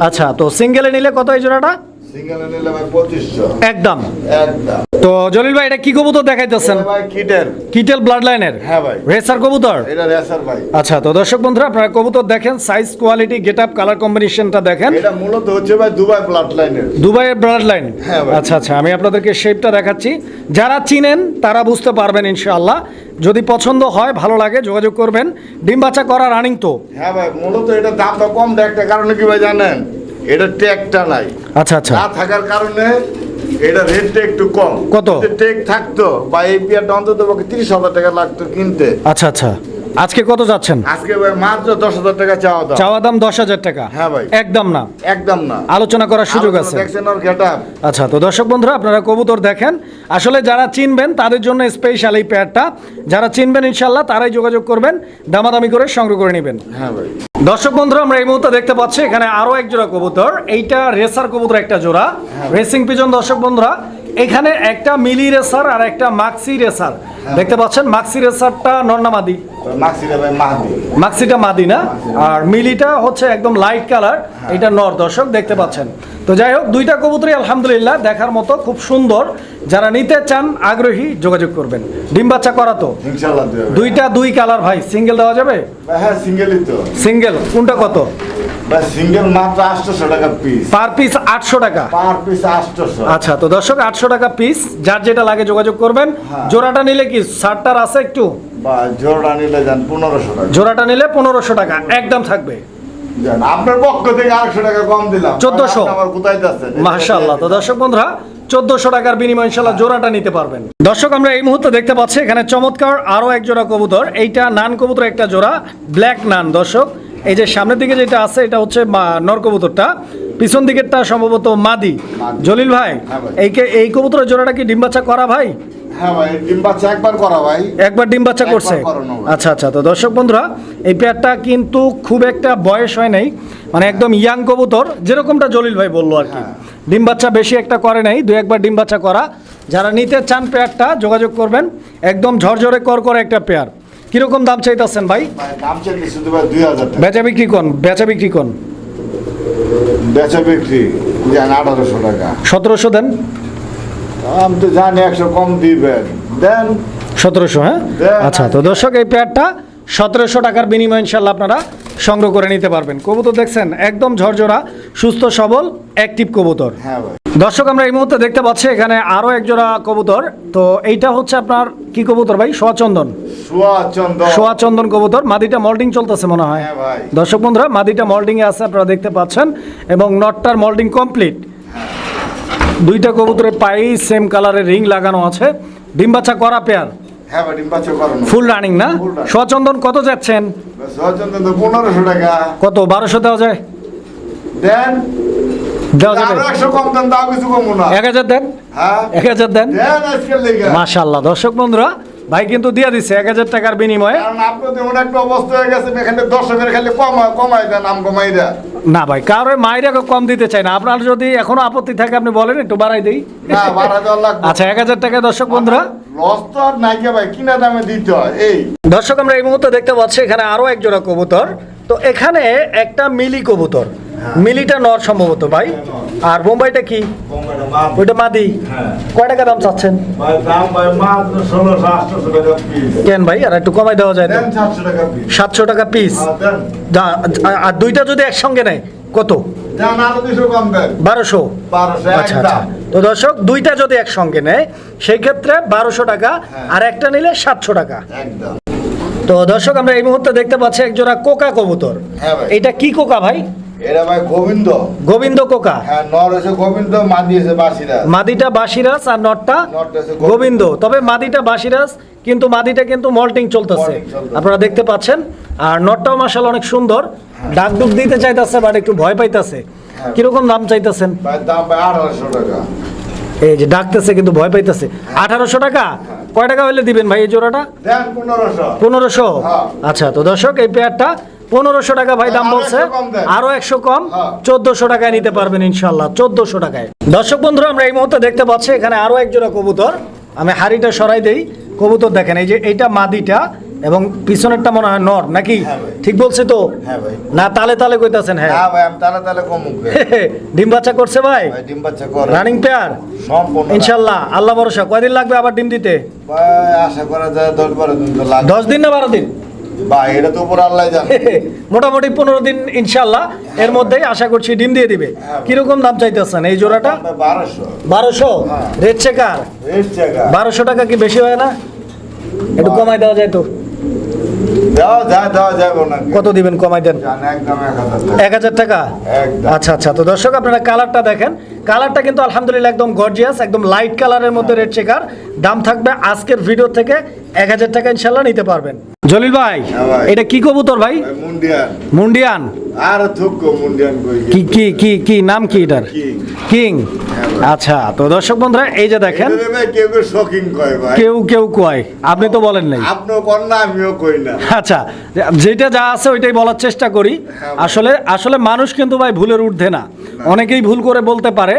আচ্ছা, তো সিঙ্গেলে নিলে কত এই জোড়াটা? সিঙ্গেল নিলে ভাই 2500 একদম। একদম। তো জলিল ভাই এটা কি কবুতর দেখাইতেছেন? ভাই কিটেল। কিটেল ব্লাড লাইনের? হ্যাঁ ভাই। রেসার কবুতর? এটা রেসার ভাই। আচ্ছা, তো দর্শক বন্ধুরা আপনারা কবুতর দেখেন, সাইজ, কোয়ালিটি, গেটআপ, কালার কম্বিনেশনটা দেখেন। এটা মূলত হচ্ছে ভাই দুবাই ব্লাড লাইনের। দুবাইয়ের ব্লাড লাইন? হ্যাঁ ভাই। আচ্ছা আচ্ছা, আমি আপনাদেরকে শেপটা দেখাচ্ছি, যারা চিনেন তারা বুঝতে পারবেন ইনশাআল্লাহ। যদি পছন্দ হয়, ভালো লাগে, যোগাযোগ করবেন। ডিম বাচ্চা করা রানিং তো? হ্যাঁ ভাই, মূলত এটা দামটা কম দেয় একটা কারণে কি ভাই জানেন, এটা ট্যাগটা নাই। আচ্ছা আচ্ছা, না থাকার কারণে এটা রেটটা একটু কম। কত? যদি ট্যাগ থাকতো বা এই বিয়ারটা অন্তত 30,000 টাকা লাগতো কিনতে। আচ্ছা আচ্ছা, আজকে কত যাচ্ছেন? আজকে ভাই মাত্র 10,000 টাকা চাওয়া দাম। চাওয়া দাম 10,000 টাকা? হ্যাঁ ভাই। একদম না? একদম না, আলোচনা করার সুযোগ আছে? দেখছেন ওর গেটআপ। আচ্ছা, তো দর্শক বন্ধুরা আপনারা কবুতর দেখেন, আসলে যারা চিনবেন তাদের জন্য স্পেশাল এই পেয়ারটা। যারা চিনবেন ইনশাল্লাহ তারাই যোগাযোগ করবেন, দামাদামি করে সংগ্রহ করে নেবেন। হ্যাঁ ভাই। দর্শক বন্ধুরা আমরা এই মুহূর্তে দেখতে পাচ্ছি এখানে আরো এক জোড়া কবুতর। এইটা রেসার কবুতর একটা জোড়া, রেসিং পিজন। দর্শক বন্ধুরা এখানে একটা মিলি রেসার আর একটা মাক্সি রেসার দেখতে পাচ্ছেন। মাক্সি রেসারটা নর না মাদি? মাক্সিটা ভাই মাদি। মাক্সিটা মাদি না, আর মিলিটা হচ্ছে একদম লাইট কালার, এটা নর। দর্শক দেখতে পাচ্ছেন। তো যাই হোক, দুইটা কবুতরই আলহামদুলিল্লাহ দেখার মতো, খুব সুন্দর। যারা নিতে চান আগ্রহী যোগাযোগ করবেন। ডিম বাচ্চা করা তো? ইনশাআল্লাহ দেব। দুইটা দুই কালার ভাই, সিঙ্গেল দেওয়া যাবে? হ্যাঁ সিঙ্গেলই তো। সিঙ্গেল কোনটা কত? ভাই সিঙ্গেল মাত্র 800 টাকা পিস। পার পিস 800 টাকা? Per piece 800। আচ্ছা, তো দর্শক 800 টাকা পিস, যার যেটা লাগে যোগাযোগ করবেন। জোড়াটা নিলে কি ছাড়টার আছে একটু? বা জোড়া নিলে যান 1500 টাকা। জোড়াটা নিলে 1500 টাকা একদম থাকবে। জান আপনার পক্ষ থেকে 800 টাকা কম দিলাম। 1400। আমার কোথায় যাচ্ছে? মাশাআল্লাহ। তো দর্শক বন্ধুরা 1400 টাকার বিনিময়ে ইনশাআল্লাহ জোড়াটা নিতে পারবেন। দর্শক আমরা এই মুহূর্তে দেখতে পাচ্ছি এখানে চমৎকার আরো এক জোড়া কবুতর। এইটা নান কবুতর একটা জোড়া, ব্ল্যাক নান। দর্শক এই যে সামনের দিকে যেটা আছে এটা হচ্ছে নর কবুতরটা, পিছন দিকেরটা সম্ভবত মাদি। জলিল ভাই, এই কবুতরের জোড়াটা কি ডিম বাচ্চা করা ভাই? হ্যাঁ ভাই, ডিম বাচ্চা একবার করা ভাই। একবার ডিম বাচ্চা করছে? আচ্ছা আচ্ছা, তো দর্শক বন্ধুরা এই পেয়ারটা কিন্তু খুব একটা বয়স হয় নাই, মানে একদম ইয়াং কবুতর, যেরকমটা জলিল ভাই বললো আর কি। ডিম বাচ্চা বেশি একটা করে নাই, দু একবার ডিম বাচ্চা করা। যারা নিতে চান পেয়ারটা যোগাযোগ করবেন, একদম ঝরঝরে করে একটা পেয়ার। কিরকম দাম চাইতেছেন ভাই? দাম চাইছি শুধু ভাই 2000 টাকা। বেচা বিক্রি কোন? বেচা বিক্রি কোন? বেচা বিক্রি জান 1800 টাকা। 1700 দেন? আমি তো জানি 100 কম দিবেন, দেন 1700। হ্যাঁ আচ্ছা, তো দর্শক এই পেয়ারটা 1700 টাকার বিনিময়ে ইনশাল্লাহ আপনারা সংগ্রহ করে নিতে পারবেন। কবুতর দেখছেন একদম ঝরঝরা, সুস্থ সবল, অ্যাক্টিভ কবুতর। হ্যাঁ ভাই। দর্শক আমরা এই মুহূর্তে দেখতে পাচ্ছি এখানে আরো এক জোড়া কবুতর। তো এইটা হচ্ছে আপনার কি কবুতর ভাই? সোয়াচন্দন? সোয়াচন্দন কবুতর। মাদিটা মল্টিং চলতেছে মনে হয়। হ্যাঁ ভাই। দর্শক বন্ধুরা মাদিটা মল্টিং এ আছে, আপনারা দেখতে পাচ্ছেন, এবং নটটার মল্টিং কমপ্লিট। দুইটা কবুতরের পায়েই সেম কালারের রিং লাগানো আছে। ডিম বাচ্চা করা পেয়ার? হ্যাঁ ভাই, ডিম বাচ্চা করানো। ফুল রানিং না? সোয়াচন্দন কত যাচ্ছেন? সোয়াচন্দন তো 1500 টাকা। কত? 1200 দেওয়া যায়? দেন দেওয়া যাবে? 100 কম দেন, দাও কিছু কম না। 1000 দেন? হ্যাঁ 1000 দেন। দেন আজকের লেগে। মাশাআল্লাহ। দর্শক বন্ধুরা ভাই কিন্তু দিয়ে দিচ্ছে 1000 টাকার বিনিময়ে। কারণ আপনাদের এমন একটা অবস্থা হয়ে গেছে, এখানে দর্শকের খালি কমাই দেন, নাম কমাই দেন। না ভাই, কারোর মাইরা কম দিতে চাই না। আপনার যদি এখনো আপত্তি থাকে আপনি বলেন, একটু বাড়াই দেই। না বাড়া দেওয়া লাগবে। আচ্ছা 1000 টাকা। দর্শক বন্ধুরা লস তো আর নাই কে ভাই, কিনা দামে দিতে হয়। এই দর্শক আমরা এই মুহূর্তে দেখতে পাচ্ছি এখানে আরো এক জোড়া কবুতর। তো এখানে একটা মিলি কবুতর, মিলিটা নর সম্ভবত ভাই, আর বোম্বাইটা কি? ওইটা মাদি। কয় টাকা দাম চাচ্ছেন? দাম ভাই মাত্র 1600-800 টাকা পিস। কেন ভাই, আর একটু কমাই দেওয়া যায় না? 700 টাকা পিস। 700 টাকা পিস? আর দুইটা যদি একসঙ্গে নেয় কত? দেন আরো 200 কম দেন। 1200? আচ্ছা আচ্ছা, তো দর্শক দুইটা যদি একসঙ্গে নেয় সেই ক্ষেত্রে 1200 টাকা, আর একটা নিলে 700 টাকা একদম। তো দর্শক আমরা এই মুহূর্তে দেখতে পাচ্ছি এক জোড়া কোকা কবুতর। হ্যাঁ ভাই। এটা কি কোকা ভাই? এরা ভাই গোবিন্দ। গোবিন্দ কোকা? হ্যাঁ, নর হচ্ছে গোবিন্দ, মাদি হচ্ছে বাসিরাজ। মাদিটা বাসিরাজ আর নটটা নটটা হচ্ছে গোবিন্দ। তবে মাদিটা বাসিরাজ, কিন্তু মাদিটা কিন্তু মল্টিং চলতেছে, আপনারা দেখতে পাচ্ছেন। আর নটটাও মাশাআল্লাহ অনেক সুন্দর, ডাক দুক দিতে চাইতেছে বাট একটু ভয় পাইতেছে। কিরকম দাম চাইতেছেন? ভাই দাম ভাই 1800 টাকা। এই যে ডাকতেছে কিন্তু ভয় পাইতেছে। 1800 টাকা? কয় টাকা হইলে দিবেন ভাই এই জোড়াটা? দেন 1500। 1500? হ্যাঁ। আচ্ছা, তো দর্শক এই পেয়ারটা 1500 টাকা ভাই দাম বলছে, আরো 100 কম, 1400 টাকায় নিতে পারবেন ইনশাআল্লাহ, 1400 টাকায়। দর্শক বন্ধুরা আমরা এই মুহূর্তে দেখতে পাচ্ছি এখানে আরো এক জোড়া কবুতর। আমি হাড়িটা সরাই দেই, কবুতর দেখেন, এই যে এইটা মাদিটা এবং পিছনেরটা মনে হয় নর নাকি? হ্যাঁ ভাই। ঠিক বলছি তো? হ্যাঁ ভাই। না তালে তালে কইতাছেন? হ্যাঁ। না ভাই, আমি তালে তালে কম মুখে। ডিম বাচ্চা করছে ভাই? ভাই ডিম বাচ্চা করে। রানিং পেয়ার সম্পূর্ণ। ইনশাল্লাহ, আল্লাহ ভরসা। কয়দিন লাগবে আবার ডিম দিতে? ভাই আশা করা যায় 10-12 দিন তো লাগবে। 10 দিন না 12 দিন? ভাই এটা তো উপর আল্লাহ জানে। মোটামুটি 15 দিন ইনশাল্লাহ এর মধ্যেই আশা করছি ডিম দিয়ে দিবে। কিরকম দাম চাইতেছেন এই জোড়াটা? 1200। 1200 হ্যাঁ। Red checker? রেট টাকা 1200 টাকা কি বেশি হয় না? একটু কমাই দেওয়া যায় তো? দেওয়া যাবে না। কত দিবেন? কমাই দেন। জান একদম 1000 টাকা। 1000 টাকা? একদম। আচ্ছা আচ্ছা, তো দর্শক আপনারা কালারটা দেখেন, কালারটা কিন্তু আলহামদুলিল্লাহ একদম গর্জিয়াস, একদম লাইট কালারের মধ্যে রেড চেকার। দাম থাকবে আজকের ভিডিও থেকে 1000 টাকা ইনশাল্লাহ নিতে পারবেন। জলিল ভাই, হ্যাঁ ভাই। এটা কি কবুতর ভাই? ভাই মুন্ডিয়ান। মুন্ডিয়ান? আর থুকো মুন্ডিয়ান কই। কি কি কি কি নাম কি এটার? কিং। কিং? হ্যাঁ ভাই। আচ্ছা, তো দর্শক বন্ধুরা এই যে দেখেন, এটা ভাই কেউ কেউ শকিং কয় ভাই। কেউ কেউ কয়, আপনি তো বলেন নাই। আপনিও কর না, আমিও কই না। আচ্ছা, যেটা যা আছে ওইটাই বলার চেষ্টা করি। হ্যাঁ। আসলে আসলে মানুষ কিন্তু ভাই ভুলের ঊর্ধ্বে না, অনেকেই ভুল করে বলতে পারে,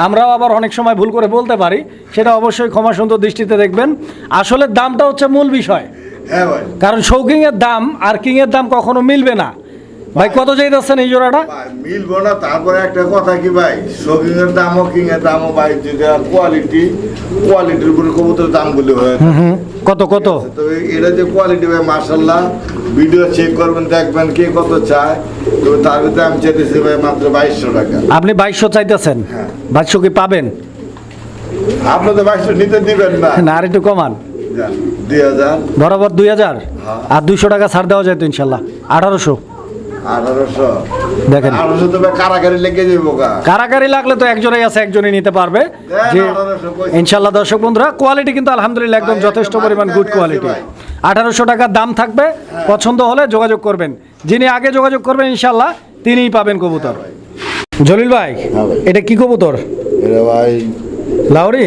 আমরাও আবার অনেক সময় ভুল করে বলতে পারি, সেটা অবশ্যই ক্ষমা সুন্দর দৃষ্টিতে দেখবেন। আসলে দামটা হচ্ছে মূল বিষয়, হ্যাঁ ভাই। কারণ শৌকিং এর দাম আর কিং এর দাম কখনো মিলবে না। ভাই কত চাইতেছেন এই জোড়াটা? ভাই মিলবো না, তারপরে একটা কথা কি ভাই, শকিং এর দামও কিং এর দামও ভাই, যেটা কোয়ালিটির উপরে কবুতরের দামগুলো হয়। কত কত? তবে এটা যে কোয়ালিটি ভাই মাশাআল্লাহ, ভিডিও চেক করবেন দেখবেন কে কত চায়। তবে তার ভিতরে আমি চাইতেছি ভাই মাত্র 2200 টাকা। আপনি 2200 চাইতেছেন? হ্যাঁ। 2200 কি পাবেন? আপনি তো 2200 নিতে দিবেন না। না, আর একটু কমান। যান, 2000। বরাবর 2000? হ্যাঁ। আর 200 টাকা ছাড় দেওয়া যায় তো ইনশাল্লাহ? 1800 1800 দেখেন। 1800 তো ভাই কারাগারি লেগে যাবো গা। কারাকারি লাগলে তো একজনই আছে, একজনই নিতে পারবে। যে 1800 কইছে। ইনশাল্লাহ দর্শক বন্ধুরা, কোয়ালিটি কিন্তু আলহামদুলিল্লাহ একদম ভাই, যথেষ্ট একটা পরিমাণ মার্কেট গুড আছে কোয়ালিটি। ভাই। 1800 টাকার দাম থাকবে, পছন্দ হলে যোগাযোগ করবেন। যিনি আগে যোগাযোগ করবেন ইনশাল্লাহ তিনিই পাবেন কবুতর। জলিল ভাই, হ্যাঁ ভাই। এটা কি কবুতর? এটা ভাই লাহরি?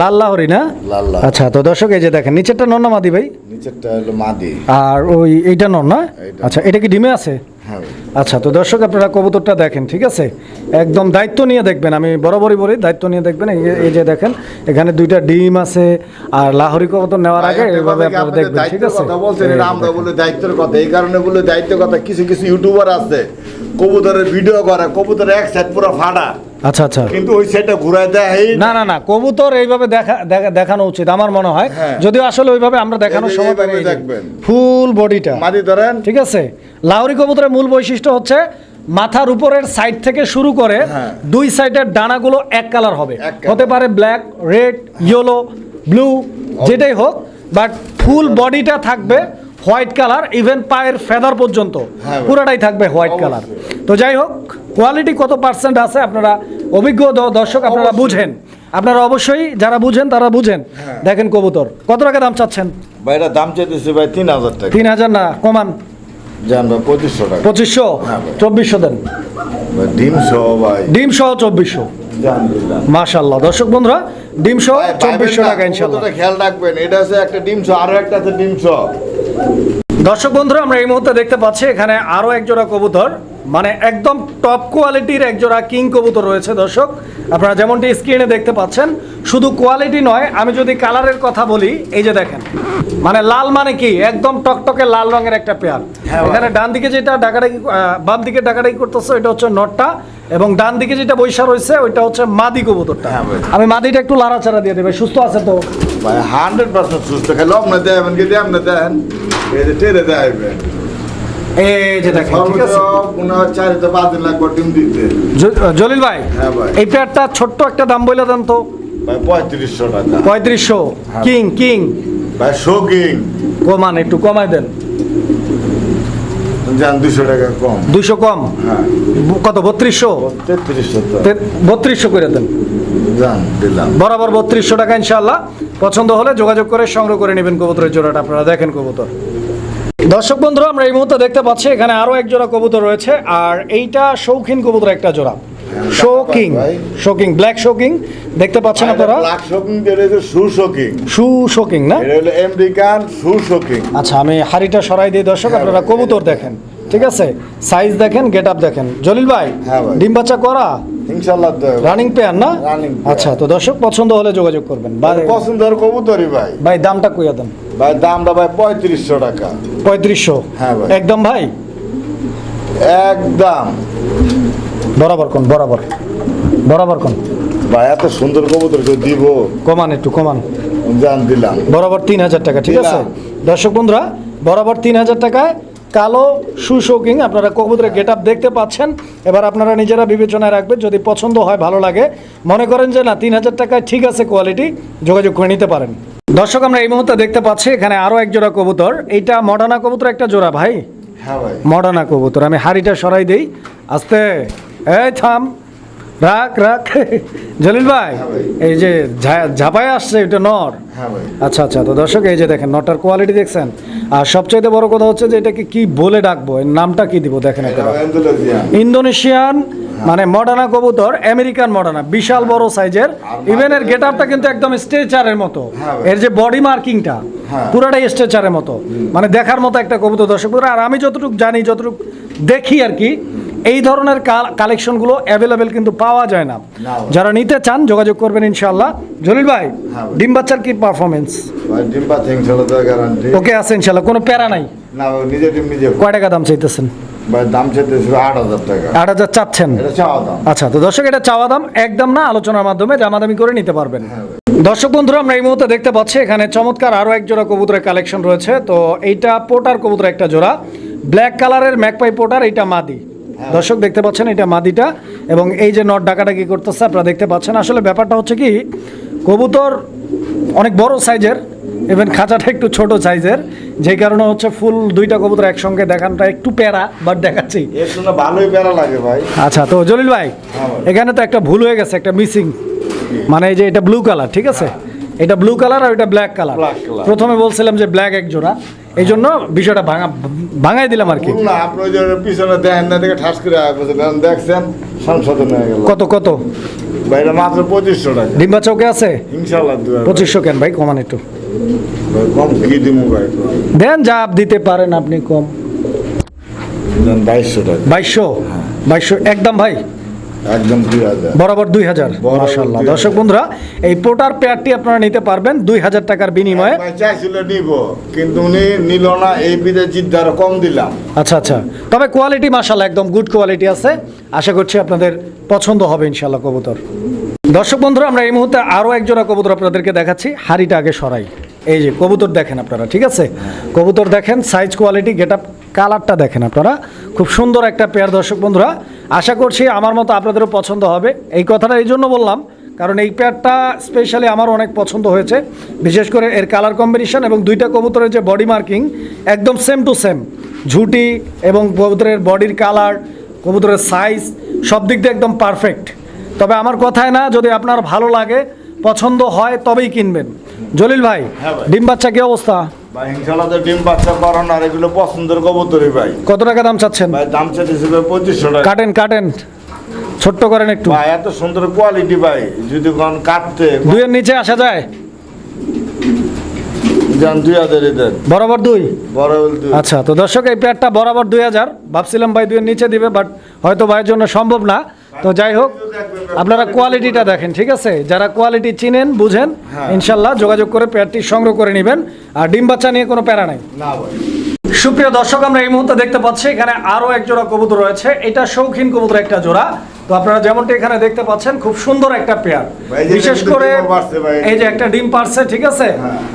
লাল লাহরি না? লাল লাল। আচ্ছা, তো দর্শক এই যে দেখেন, নিচেরটা নর না মাদি ভাই? নিচেরটা হলো মাদি। আর ওই এইটা নর না? এইটা। আচ্ছা, এটা কি ডিমে আছে? হ্যাঁ ভাই। আচ্ছা, তো দর্শক আপনারা কবুতরটা দেখেন, ঠিক আছে? একদম দায়িত্ব নিয়ে দেখবেন, আমি বরাবরই বলি দায়িত্ব নিয়ে দেখবেন। এই যে দেখেন, এখানে 2টা ডিম আছে। আর লাহোরি কবুতর নেওয়ার আগে এইভাবে আপনারা দেখবেন, ঠিক আছে? কথা বলছেন, এটা আমরা বলে দায়িত্বের কথা, এই কারণে বলে দায়িত্বের কথা। কিছু কিছু ইউটিউবার আছে কবুতরের ভিডিও করে, কবুতরের এক সাইড পুরো ফাটা, আচ্ছা আচ্ছা, কিন্তু ওই সাইডটা ঘুরায় দেয় না না না, কবুতর এইভাবে দেখানো উচিত আমার মনে হয়। হ্যাঁ। যদিও আসলে ওইভাবে আমরা দেখানোর এই যে সময় এইভাবে দেখবেন। ফুল বডিটা, মাদি ধরেন। ঠিক আছে? লাহোরি কবুতরের মূল বৈশিষ্ট্য হচ্ছে মাথার উপরের সাইড থেকে শুরু করে হ্যাঁ। 2 সাইডের ডানাগুলো এক কালার হবে। এক colour। হতে পারে ব্ল্যাক, রেড, ইয়েলো, ব্লু, যেটাই হোক, বাট ফুল বডিটা থাকবে হোয়াইট কালার, ইভেন পায়ের ফেদার পর্যন্ত হ্যাঁ। পুরোটাই থাকবে হোয়াইট কালার। তো যাই হোক, কোয়ালিটি কত পার্সেন্ট আছে আপনারা অভিজ্ঞ দর্শক আপনারা বুঝেন, আপনারা অবশ্যই যারা বুঝেন তারা বুঝেন। হ্যাঁ। দেখেন কবুতর কত টাকা দাম চাচ্ছেন? ভাই এটা দাম চাইতেছে ভাই 3000 টাকা। 3000 না, কমান। জান ভাই 2500 টাকা। 2500? হ্যাঁ ভাই। 2400 দেন। ভাই ডিম সহ ভাই। ডিম সহ 2400। জান দিলাম। মাশাআল্লাহ দর্শক বন্ধুরা, ডিম সহ ভাই, 2400 পাইবেন না, টাকা ইনশাআল্লাহ। কবুতরটা খেয়াল রাখবেন, এটা আছে একটা ডিম সহ, আরো একটা আছে ডিম সহ। দর্শক বন্ধুরা, আমরা এই মুহূর্তে দেখতে পাচ্ছি এখানে আরো এক জোড়া কবুতর, মানে একদম টপ কোয়ালিটির এক জোড়া কিং কবুতর রয়েছে। দর্শক আপনারা যেমনটি স্ক্রিনে দেখতে পাচ্ছেন, শুধু কোয়ালিটি নয়, আমি যদি কালারের কথা বলি, এই যে দেখেন, মানে লাল মানে কি একদম টকটকে লাল রঙের একটা পেয়ার। হ্যাঁ ভাই। এখানে ডান দিকে যেটা ডাকাডাকি, বাম দিকে ডাকাডাকি করতেছে ওইটা হচ্ছে নটটা, এবং ডান দিকে যেটা বৈশা রয়েছে ওইটা হচ্ছে মাদি কবুতরটা। হ্যাঁ ভাই। আমি মাদিটা একটু লাড়াচাড়া দিয়ে দেবে, সুস্থ আছে তো? ভাই 100% সুস্থ, খালি আপনি দেবেন কি আপনি দেন, এই যে টেরে দেবেন। এই যে দেখেন, ঠিক আছে? সর্বোচ্চ 4 থেকে 5 দিন লাগবে ডিম দিতে। জলিল ভাই, হ্যাঁ ভাই। এই পেয়ারটা ছোট্ট একটা দাম বলে দেন তো। ভাই 3500 টাকা। 3500? হ্যাঁ। কিং কিং ভাই শোকিং কমান, একটু কমাই দেন। জান 200 টাকা কম। 200 কম? হ্যাঁ। কত? 3200? 3300 তো 3200 করে দেন। জান দিলাম। বরাবর 3200 টাকা ইনশাআল্লাহ। পছন্দ হলে যোগাযোগ করে সংগ্রহ করে নেবেন কবুতরের জোড়াটা। আপনারা দেখেন কবুতর। দর্শক বন্ধুরা, আমরা এই মুহূর্তে দেখতে পাচ্ছি এখানে আরো এক জোড়া কবুতর রয়েছে, আর এইটা শৌখিন কবুতর একটা জোড়া, শোকিং, শোকিং, ব্ল্যাক শোকিং দেখতে পাচ্ছেন আপনারা। ব্ল্যাক শোকিং যেটা হচ্ছে শু শোকিং। শু শোকিং না? এটা হলো আমেরিকান শু শোকিং। আচ্ছা, আমি হাড়িটা সরাই দিই দর্শক, হ্যাঁ আপনারা ভাই। কবুতর দেখেন, ঠিক আছে? সাইজ দেখেন, গেট আপ দেখেন। জলিল ভাই, হ্যাঁ ভাই। ডিম বাচ্চা করা? ইনশাআল্লাহ দেব। রানিং পেয়ার না? Running pair. আচ্ছা, তো দর্শক পছন্দ হলে যোগাযোগ করবেন। পছন্দের কবুতরই ভাই। ভাই দামটা কইয়া দেন ভাই দামটা ভাই 3500 টাকা। 3500? হ্যাঁ ভাই। একদম ভাই? একদম বরাবর কোন, বরাবর বরাবর কোন ভাই, এত সুন্দর কবুতর কেউ দিব? কমান, একটু কমান। জান দিলাম বরাবর 3000 টাকা, ঠিক আছে দর্শক বন্ধুরা, বরাবর 3000 টাকায় কালো সুশোকিং আপনারা কবুতরের গেট আপ দেখতে পাচ্ছেন। এবার আপনারা নিজেরা বিবেচনায় রাখবেন, যদি পছন্দ হয়, ভালো লাগে, মনে করেন যে না 3000 টাকায় ঠিক আছে কোয়ালিটি, যোগাযোগ করে নিতে পারেন। দর্শক আমরা এই মুহূর্তে দেখতে পাচ্ছি এখানে আরো এক জোড়া কবুতর। এইটা মডার্না কবুতর একটা জোড়া ভাই। হ্যাঁ ভাই। মডার্না কবুতর, আমি হাড়িটা সরাই দেই আস্তে, এই থাম, রাখ রাখ। জলিল ভাই, এই যে ঝাপায় আসছে এটা নর। হ্যাঁ ভাই। আচ্ছা আচ্ছা, তো দর্শক এই যে দেখেন নটার কোয়ালিটি দেখছেন। আর সবচাইতে বড় কথা হচ্ছে যে এটাকে কি বলে ডাকবো, এর নামটা কি দিব দেখেন এটা আপনারা। ইন্দোনেশিয়ান। ইন্দোনেশিয়ান মানে মডার্না কবুতর, আমেরিকান মডার্না, বিশাল বড় সাইজের। ইভেন এর গেট আপটা কিন্তু একদম স্ট্রেচারের মতো। হ্যাঁ ভাই। এর যে বডি মার্কিংটা হ্যাঁ। পুরাটাই স্ট্রেচারের মতো, মানে দেখার মতো একটা কবুতর দর্শক। আর আমি যতটুকু জানি, যতটুকু দেখি আর কি, এই ধরনের কালেকশনগুলো অ্যাভেলেবেল কিন্তু পাওয়া যায় না। যারা নিতে চান যোগাযোগ করবেন ইনশাআল্লাহ। জলিল ভাই, হ্যাঁ ভাই। ডিম বাচ্চার কি পারফরমেন্স? ভাই ডিম পাচ্ছে ইনশাআল্লাহ, তো গ্যারান্টি। ওকে আছে ইনশাআল্লাহ, কোনো প্যারা নাই? না নিজে ডিম নিজে। কয় টাকা দাম চাইতেছেন? ভাই দাম চাইতেছে 8000 টাকা। 8000 চাচ্ছেন? এটা চাওয়া দাম। আচ্ছা, তো দর্শক এটা চাওয়া দাম, একদম না, আলোচনার মাধ্যমে দামাদামি করে নিতে পারবেন। হ্যাঁ দর্শক বন্ধুরা আমরা এই মুহূর্তে দেখতে পাচ্ছি এখানে চমৎকার আরো এক জোড়া কবুতরের কালেকশন রয়েছে। তো এইটা পোটার কবুতর একটা জোড়া, ব্ল্যাক কালারের ম্যাকপাই পোটার, এইটা মাদি। দর্শক দেখতে পাচ্ছেন এটা মাদিটা, এবং এই যে নট ডাকাটা কি করতেছে আপনারা দেখতে পাচ্ছেন। আসলে ব্যাপারটা হচ্ছে কি, কবুতর অনেক বড় সাইজের, ইভেন খাঁচাটা একটু ছোট সাইজের, যেই কারণে হচ্ছে ফুল দুইটা কবুতর একসঙ্গে দেখানোটা একটু প্যারা, বাট দেখাচ্ছি। এর জন্য ভালোই প্যারা লাগে ভাই। আচ্ছা, তো জলিল ভাই হ্যাঁ ভাই। এখানে তো একটা ভুল হয়ে গেছে, একটা মিসিং, মানে এই যে এটা ব্লু কালার, ঠিক আছে, এটা ব্লু কালার আর এটা ব্ল্যাক কালার। Black color। প্রথমে বলছিলাম যে ব্ল্যাক এক জোড়া, এই জন্য বিষয়টা ভাঙাই দিলাম আর কি। ভুল না, আপনি ওই যে পিছনে দেখেন না, দেখে ঠাস করে দেখছেন, সংশোধন হয়ে গেল। কত কত? ভাই এটা মাত্র 2500 টাকা। ডিম্বা চৌকে আছে? ইনশাআল্লাহ 2500 কেন ভাই, কমান একটু কম কি দিমু ভাই? দেন, যা দিতে পারেন আপনি কম। 2200 টাকা। 2200 একদম ভাই, একদম 2000। বরাবর 2000। বরাবর মাশাআল্লাহ 2000। দর্শক বন্ধুরা, এই পোটার পেয়ারটি আপনারা নিতে পারবেন 2000 টাকার বিনিময়ে। ভাই চাইছিল নিব, কিন্তু উনি নিল না, এই বিদে জিদ্দা আরো কম দিলাম। আচ্ছা আচ্ছা, তবে কোয়ালিটি মাশাআল্লাহ একদম গুড কোয়ালিটি আছে, আশা করছি আপনাদের পছন্দ হবে ইনশাআল্লাহ কবুতর। দর্শক বন্ধুরা আমরা এই মুহূর্তে আরও এক জোড়া কবুতর আপনাদেরকে দেখাচ্ছি। হাড়িটা আগে সরাই, এই যে কবুতর দেখেন আপনারা, ঠিক আছে, কবুতর দেখেন, সাইজ কোয়ালিটি, গেট আপ, কালারটা দেখেন আপনারা, খুব সুন্দর একটা পেয়ার। দর্শক বন্ধুরা আশা করছি আমার মতো আপনাদেরও পছন্দ হবে। এই কথাটা এই জন্য বললাম কারণ এই পেয়ারটা স্পেশালি আমার অনেক পছন্দ হয়েছে, বিশেষ করে এর কালার কম্বিনেশন এবং দুইটা কবুতরের যে বডি মার্কিং একদম সেম টু সেম, ঝুটি এবং কবুতরের বডির কালার, কবুতরের সাইজ, সব দিক দিয়ে একদম পারফেক্ট। তবে আমার কথায় না, যদি আপনার ভালো লাগে, পছন্দ হয়, তবেই কিনবেন। জলিল ভাই, হ্যাঁ ভাই। ডিম বাচ্চা কি অবস্থা? ভাই ইনশাআল্লাহ তো ডিম বাচ্চা করান, আর এগুলো পছন্দের কবুতরই ভাই। কত টাকা দাম চাচ্ছেন? ভাই দাম চাইতেছে 2500 টাকা। কাটেন কাটেন, ছোট্ট করেন একটু। ভাই এত সুন্দর কোয়ালিটি ভাই, যদি কোন কাটতে দুইয়ের নিচে আসা যায়? যান 2000 দেন। বরাবর 2? বড় বলতে আচ্ছা, তো দর্শক এই পেয়ারটা বরাবর 2000, ভাবছিলাম ভাই দুইয়ের নিচে দিবে, বাট হয়তো ভাইয়ের জন্য সম্ভব না। তো যাই হোক, আপনারা কোয়ালিটিটা দেখেন, ঠিক আছে, যারা কোয়ালিটি চিনেন বুঝেন, ইনশাল্লাহ যোগাযোগ করে পেয়ারটি সংগ্রহ করে নেবেন। আর ডিম বাচ্চা নিয়ে কোনো প্যারা নাই। না ভাই। সুপ্রিয় দর্শক আমরা এই মুহূর্তে দেখতে পাচ্ছি এখানে আরো এক জোড়া কবুতর রয়েছে। এটা শৌখিন কবুতর একটা জোড়া। তো আপনারা যেমনটি এখানে দেখতে পাচ্ছেন, খুব সুন্দর একটা পেয়ার, ভাই, যেটা বিশেষ কিন্তু করে ডিমও পারছে ভাই। এই যে একটা ডিম পারছে, ঠিক আছে,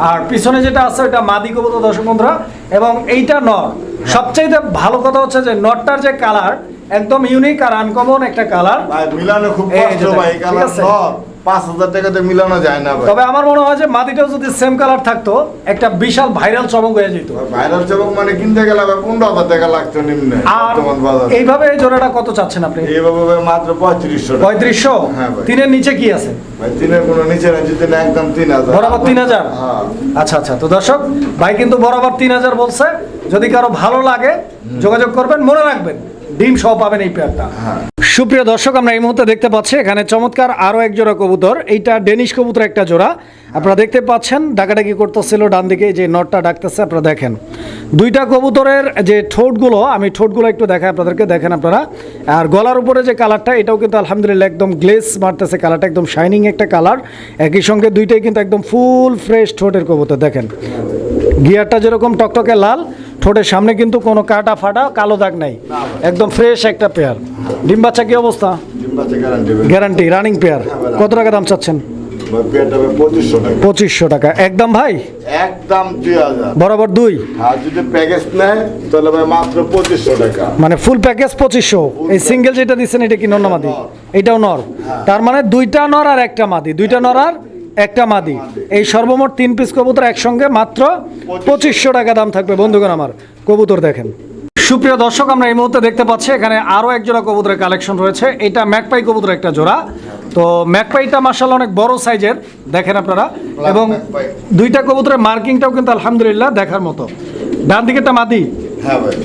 আর পিছনে যেটা আছে ওটা মাদি কবুতর দর্শক বন্ধুরা, এবং এইটা নর। সবচাইতে ভালো কথা হচ্ছে যে নরটার যে কালার একদম ইউনিক আর আনকমন একটা কালার। ভাই মিলানো খুব এই কষ্ট যে ভাই, ঠিক কালার আছে। নর 5000 টাকাতে মিলানো যায় না ভাই। তবে আমার মনে হয় যে মাদিটাও যদি সেম কালার থাকতো, একটা বিশাল ভাইরাল চমক হয়ে যেত। ভাইরাল চমক মানে কিনতে গেলে ভাই 15000 টাকা লাগতো নিম্নে আর বর্তমান বাজারে। এইভাবে এই জোড়াটা কত চাচ্ছেন আপনি? এইভাবে ভাই মাত্র 3500 টাকা। 3500? হ্যাঁ ভাই। তিনের নিচে কি আছে? ভাই তিনের কোনো নিচে না, যদি না একদম 3000। বরাবর 3000? হ্যাঁ। আচ্ছা আচ্ছা, তো দর্শক ভাই কিন্তু বরাবর 3000 বলছে। যদি কারো ভালো লাগে যোগাযোগ করবেন, মনে রাখবেন ডিম সহ পাবেন এই পেয়ারটা। হ্যাঁ। সুপ্রিয় দর্শক আমরা এই মুহূর্তে দেখতে পাচ্ছি এখানে চমৎকার আরো এক জোড়া কবুতর। এইটা ডেনিশ কবুতর একটা জোড়া, আপনারা দেখতে পাচ্ছেন ডাকাডাকি করতেছিল ডান দিকে, যে নটটা ডাকতেছে আপনারা দেখেন। দুইটা কবুতরের যে ঠোঁটগুলো, আমি ঠোঁটগুলো একটু দেখাই আপনাদেরকে, দেখেন আপনারা। আর গলার উপরে যে কালারটা, এটাও কিন্তু আলহামদুলিল্লাহ একদম গ্লেস মারতেছে, কালারটা একদম শাইনিং একটা কালার। একই সঙ্গে দুইটাই কিন্তু একদম ফুল ফ্রেশ ঠোঁটের কবুতর। দেখেন গিয়ারটা যেরকম টকটকে লাল, ঠোঁটের সামনে কিন্তু কোনো কাটা ফাটা কালো দাগ নাই, একদম ফ্রেশ একটা পেয়ার। ডিম বাচ্চা কি অবস্থা? Guarantee running pair. কত টাকা দাম চাচ্ছেন? 2500 টাকা একদম ভাই, একদম 2000 বরাবর 2। আর যদি প্যাকেজ নেয় তাহলে ভাই মাত্র 2500 টাকা। মানে ফুল প্যাকেজ 2500। এই সিঙ্গেল যেটা দিচ্ছেন এটা কি নর না মাদি? এটাও নর। তার মানে দুইটা নর আর একটা মাদি, দুইটা নর আর একটা মাদি, এই সর্বমোট 3 পিস কবুতর একসঙ্গে মাত্র 2500 টাকা দাম থাকবে বন্ধুগণ। আমার কবুতর দেখেন। সুপ্রিয় দর্শক, আমরা এই মুহূর্তে দেখতে পাচ্ছি এখানে আরও এক জোড়া কবুতরের কালেকশন রয়েছে। এটা ম্যাকপাই কবুতর একটা জোড়া। তো ম্যাকপাইটা মাশাআল্লাহ অনেক বড় সাইজের, দেখেন আপনারা। এবং দুইটা কবুতরের মার্কিংটাও কিন্তু আলহামদুলিল্লাহ দেখার মতো। ডান দিকেরটা মাদি, হ্যাঁ ভাই।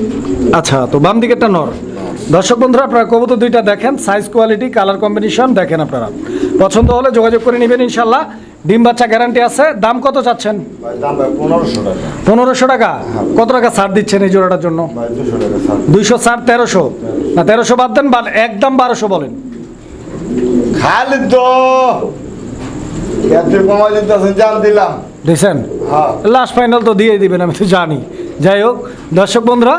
আচ্ছা, তো বাম দিকেরটা নর। দর্শক বন্ধুরা, আপনারা কবুতর দুইটা দেখেন, সাইজ কোয়ালিটি কালার কম্বিনেশন দেখেন আপনারা। পছন্দ হলে যোগাযোগ করে নেবেন ইনশাল্লাহ। ডিম বাচ্চা গ্যারান্টি আছে। দাম কত চাচ্ছেন? দাম ভাই 1500 টাকা। 1500 টাকা। কত টাকা ছাড় দিচ্ছেন এই জোড়াটার জন্য? 200 টাকা ছাড়। 200 ছাড় 1300 না, 1300 বাদ দেন, একদম 1200 বলেন। খালি তো এত কমাই দিতেছেন, জান দিলাম। দেখছেন, হ্যাঁ লাস্ট ফাইনাল তো দিয়ে দিবেন, আমি তো জানি। যাই হোক দর্শক বন্ধুরা,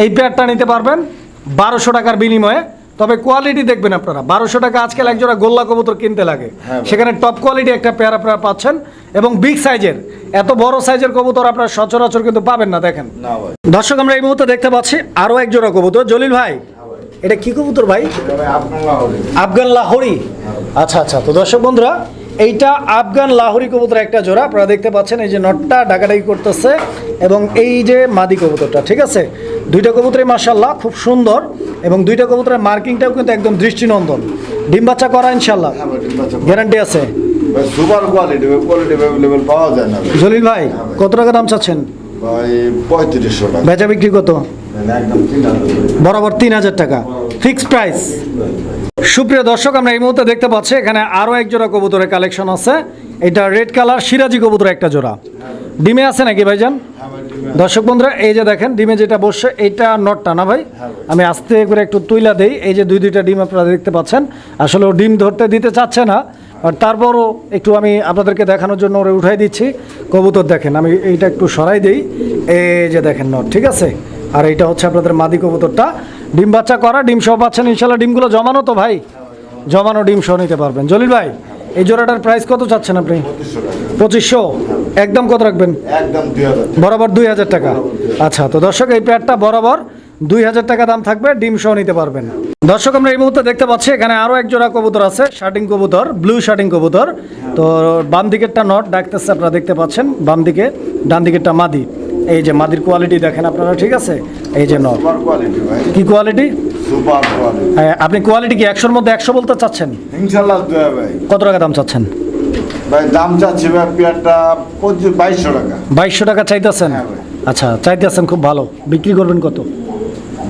এই পেয়ারটা নিতে পারবেন 1200 টাকার বিনিময়ে। তবে কোয়ালিটি দেখবেন আপনারা। 1200 টাকা আজকাল একজোড়া গোল্লা কবুতর কিনতে লাগে, সেখানে টপ কোয়ালিটি একটা পেয়ার আপনারা পাচ্ছেন এবং বিগ সাইজের। এত বড় সাইজের কবুতর আপনারা সচরাচর কিন্তু পাবেন না। দেখেন দর্শক, আমরা এই মুহূর্তে দেখতে পাচ্ছি আরও এক জোড়া কবুতর। জলিল ভাই, এটা কি কবুতর ভাই? আফগান লাহোরি। আচ্ছা আচ্ছা, তো দর্শক বন্ধুরা, এইটা আফগান লাহোরি কবুতর একটা জোড়া। আপনারা দেখতে পাচ্ছেন এই যে নটটা ডাকাডাকি করতেছে এবং এই যে মাদি কবুতরটা, ঠিক আছে। দুইটা কবুতরই মাশাআল্লাহ খুব সুন্দর এবং দুইটা কবুতরের মার্কিংটাও কিন্তু একদম দৃষ্টিনন্দন। ডিম বাচ্চা করা ইনশাআল্লাহ, গ্যারান্টি আছে। সুপার কোয়ালিটি, কোয়ালিটি अवेलेबल পাওয়া যায় না। জলিল ভাই, কত টাকা দাম চাচ্ছেন? ভাই 3500 টাকা। বেচা বিক্রি কত? একদম 3000। বরাবর 3000 টাকা ফিক্সড প্রাইস। সুপ্রিয় দর্শক, আমরা এই মুহূর্তে দেখতে পাচ্ছি এখানে আরও এক জোড়া কবুতরের কালেকশন আছে। এটা রেড কালার সিরাজি কবুতর একটা জোড়া। ডিমে আছে নাকি ভাইজান? দর্শক বন্ধুরা, এই যে দেখেন ডিমে যেটা বসছে এটা নটটা না ভাই? আমি আস্তে করে একটু তুইলা দেই। এই যে দুইটা ডিম আপনারা দেখতে পাচ্ছেন। আসলে ও ডিম ধরতে দিতে চাচ্ছে না, আর তারপরও একটু আমি আপনাদেরকে দেখানোর জন্য ওরে উঠাই দিচ্ছি। কবুতর দেখেন, আমি এইটা একটু সরাই দিই। এই যে দেখেন নট, ঠিক আছে। আর এইটা হচ্ছে আপনাদের মাদি কবুতরটা। ডিম বাচ্চা করা, ডিম সহ পাচ্ছেন ইনশাল্লাহ। ডিমগুলো জমানো তো ভাই? জমানো ডিম সহ নিতে পারবেন। জলিল ভাই, এই জোড়াটার প্রাইস কত চাচ্ছেন আপনি? 2500। একদম কত রাখবেন? একদম 2000। বরাবর 2000 টাকা। আচ্ছা, তো দর্শক এই পেয়ারটা বরাবর 2000 টাকা দাম থাকবে, ডিম সহ নিতে পারবেন। দর্শক, আমরা এই মুহূর্তে দেখতে পাচ্ছি এখানে আরও এক জোড়া কবুতর আছে, শার্টিং কবুতর, ব্লু শার্টিং কবুতর। তো বাম দিকেরটা নট ডাকতেছে, আপনারা দেখতে পাচ্ছেন বাম দিকে, ডান দিকেরটা মাদি। এই যে মাদির কোয়ালিটি দেখেন আপনারা, ঠিক আছে। এই যে নট, সুপার কোয়ালিটি ভাই। কি কোয়ালিটি? Super quality. হ্যাঁ, আপনি কোয়ালিটি কি 100-র মধ্যে 100 বলতে চাচ্ছেন? ইনশাআল্লাহ দেয়া ভাই। কত টাকা দাম চাচ্ছেন? ভাই দাম চাচ্ছি ভাই পেয়ারটা 2200 টাকা। 2200 টাকা চাইতেছেন? হ্যাঁ ভাই। আচ্ছা, চাইতেছেন, খুব ভালো। বিক্রি করবেন কত?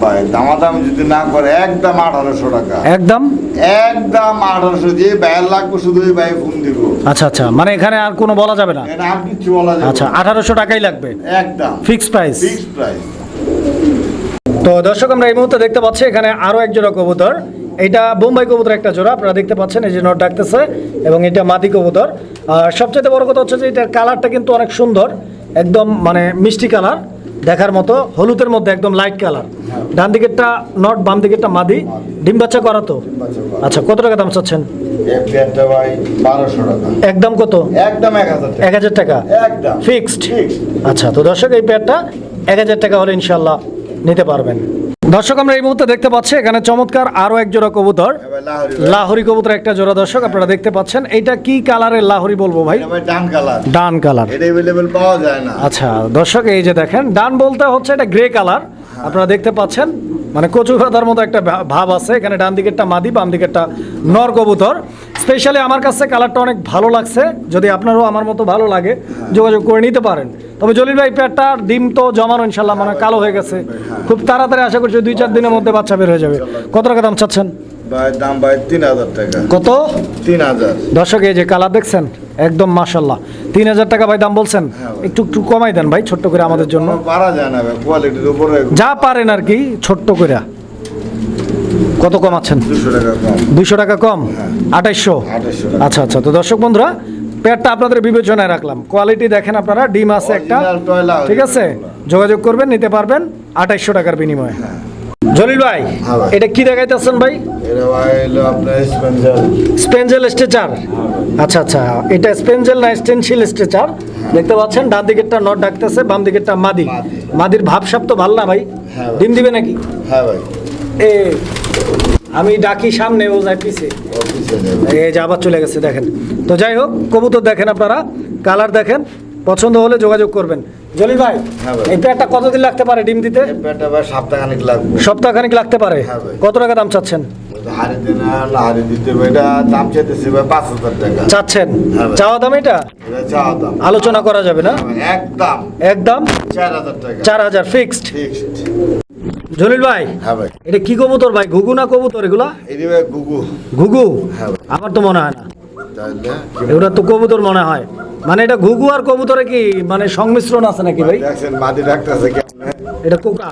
ভাই দামাদামি যদি না করে একদম 1800 টাকা। একদম 1800। যে ভাইয়ের লাগবে শুধু ওই ভাই ফোন দিব। আচ্ছা আচ্ছা, মানে এখানে আর কোনো বলা যাবে না? এটা আর কিছু বলা যাবে না। আচ্ছা, 1800 টাকাই লাগবে একদম ফিক্সড প্রাইস। Fixed price. তো দর্শক, আমরা এই মুহূর্তে দেখতে পাচ্ছি এখানে আরও এক জোড়া কবুতর। এটা বোম্বাই কবুতর একটা জোড়া, আপনারা দেখতে পাচ্ছেন। এই যে নট ডাকতেছে এবং এটা মাদি কবুতর। আর সবচেয়ে বড় কথা হচ্ছে যে এটার কালারটা কিন্তু অনেক সুন্দর, একদম মানে মিষ্টি কালার দেখার মতো, হলুদের মধ্যে একদম লাইট কালার। ডান দিকেরটা নট, বাম দিকেরটা মাদি। ডিম বাচ্চা করা তো? আচ্ছা, কত টাকা দাম চাচ্ছেন? এই পেয়ারটা ভাই 1200 টাকা। একদম কত? একদম 1000 টাকা। 1000 টাকা একদম ফিক্সড। ফিক্সড। আচ্ছা, তো দর্শক এই পেয়ারটা 1000 টাকা হলে ইনশাল্লাহ নিতে পারবেন। দর্শক, আমরা এই মুহূর্তে দেখতে পাচ্ছি এখানে চমৎকার আরও এক জোড়া কবুতর, লাহোরি কবুতর একটা জোড়া। দর্শক আপনারা দেখতে পাচ্ছেন, এইটা কি কালারের লাহোরি বলবো ভাই? এটা ভাই ডান কালার। ডান কালার। এটা अवेलेबल পাওয়া যায় না। আচ্ছা দর্শক, এই যে দেখেন ডান বলতে হচ্ছে এটা গ্রে কালার। আপনারা দেখতে পাচ্ছেন, মানে কচু পাতার মতো একটা ভাব আছে এখানে। ডান দিকেরটা মাদি, বাম দিকেরটা নর কবুতর। স্পেশালি আমার কাছে কালারটা অনেক ভালো লাগছে। যদি আপনারও আমার মতো ভালো লাগে যোগাযোগ করে নিতে পারেন। তবে জলিল ভাই, পেয়ারটার ডিম তো জমানো ইনশাল্লাহ, মানে কালো হয়ে গেছে। খুব তাড়াতাড়ি আশা করছি 2-4 দিনের মধ্যে বাচ্চা বের হয়ে যাবে। কত টাকা দাম চাচ্ছেন? ভাই দাম ভাই 3000 টাকা। কত? 3000। দর্শক, এই যে কালার দেখছেন, একদম মাশাল্লাহ। 3000 টাকা ভাই দাম বলছেন, একটু একটু কমাই দেন ভাই ছোট্ট করে আমাদের জন্য, পারা যায় না ভাই, কোয়ালিটির উপরে যা পারেন আর কি ছোট্ট করে। কত কমাচ্ছেন? 200 টাকা কম। 200 টাকা কম, 2800। 2800 টাকা। আচ্ছা আচ্ছা, তো দর্শক বন্ধুরা পেয়ারটা আপনাদের বিবেচনায় রাখলাম, কোয়ালিটি দেখেন আপনারা, ডিম আছে একটা, Original টয়লা, ঠিক আছে, যোগাযোগ করবেন, নিতে পারবেন 2800 টাকার বিনিময়ে। জলিল ভাই হ্যাঁ ভাই। এটা কি দেখাইতেছেন ভাই? এটা ভাই হলো আপনার স্পেন্সার। স্পেনজেল স্ট্রেচার, আচ্ছা আচ্ছা, এটা স্পেনজেল না স্টেনশিল স্ট্রেচার, দেখতে পাচ্ছেন ডান দিকেরটা নট ডাকতেছে, বাম দিকেরটা মাদি। মাদি। মাদির ভাবসাব তো ভালো না ভাই, হ্যাঁ ভাই। ডিম দিবে নাকি? হ্যাঁ ভাই, এ আমি ডাকি সামনে, ও যায় পিছে, অফিসে যাবে। এই যে আবার চলে গেছে দেখেন। তো যাই হোক, কবুতর দেখেন আপনারা, কালার দেখেন, পছন্দ হলে যোগাযোগ করবেন। জলিল ভাই হ্যাঁ ভাই। এই পেয়ারটা কতদিন লাগতে পারে ডিম দিতে? এই পেয়ারটা ভাই সপ্তাহখানেক লাগবে। সপ্তাহখানিক লাগতে পারে। হ্যাঁ ভাই। কত টাকা দাম চাচ্ছেন? হাড়ি দিনে না হাড়ি দিতে হবে, এটা দাম চাইতেছে ভাই 5000 টাকা। চাচ্ছেন? হ্যাঁ ভাই। চাওয়া দাম এটা এটা চাওয়া দাম। আলোচনা করা যাবে না? একদম একদম 4000 টাকা। 4000 ফিক্সড। ফিক্সড। জলিল ভাই হ্যাঁ ভাই। এটা কি কবুতর ভাই, ঘুঘু না কবুতর এগুলা? এটি ভাই গুগু। ঘুঘু? হ্যাঁ ভাই। আমার তো মনে হয় না, তাহলে এগুলা তো কবুতর মনে হয়। মানে এটা ঘুঘু আর কবুতরে কি মানে সংমিশ্রণ আছে নাকি ভাই? দেখছেন মাদি ডাকতেছে কেমনে? এটা কোকা?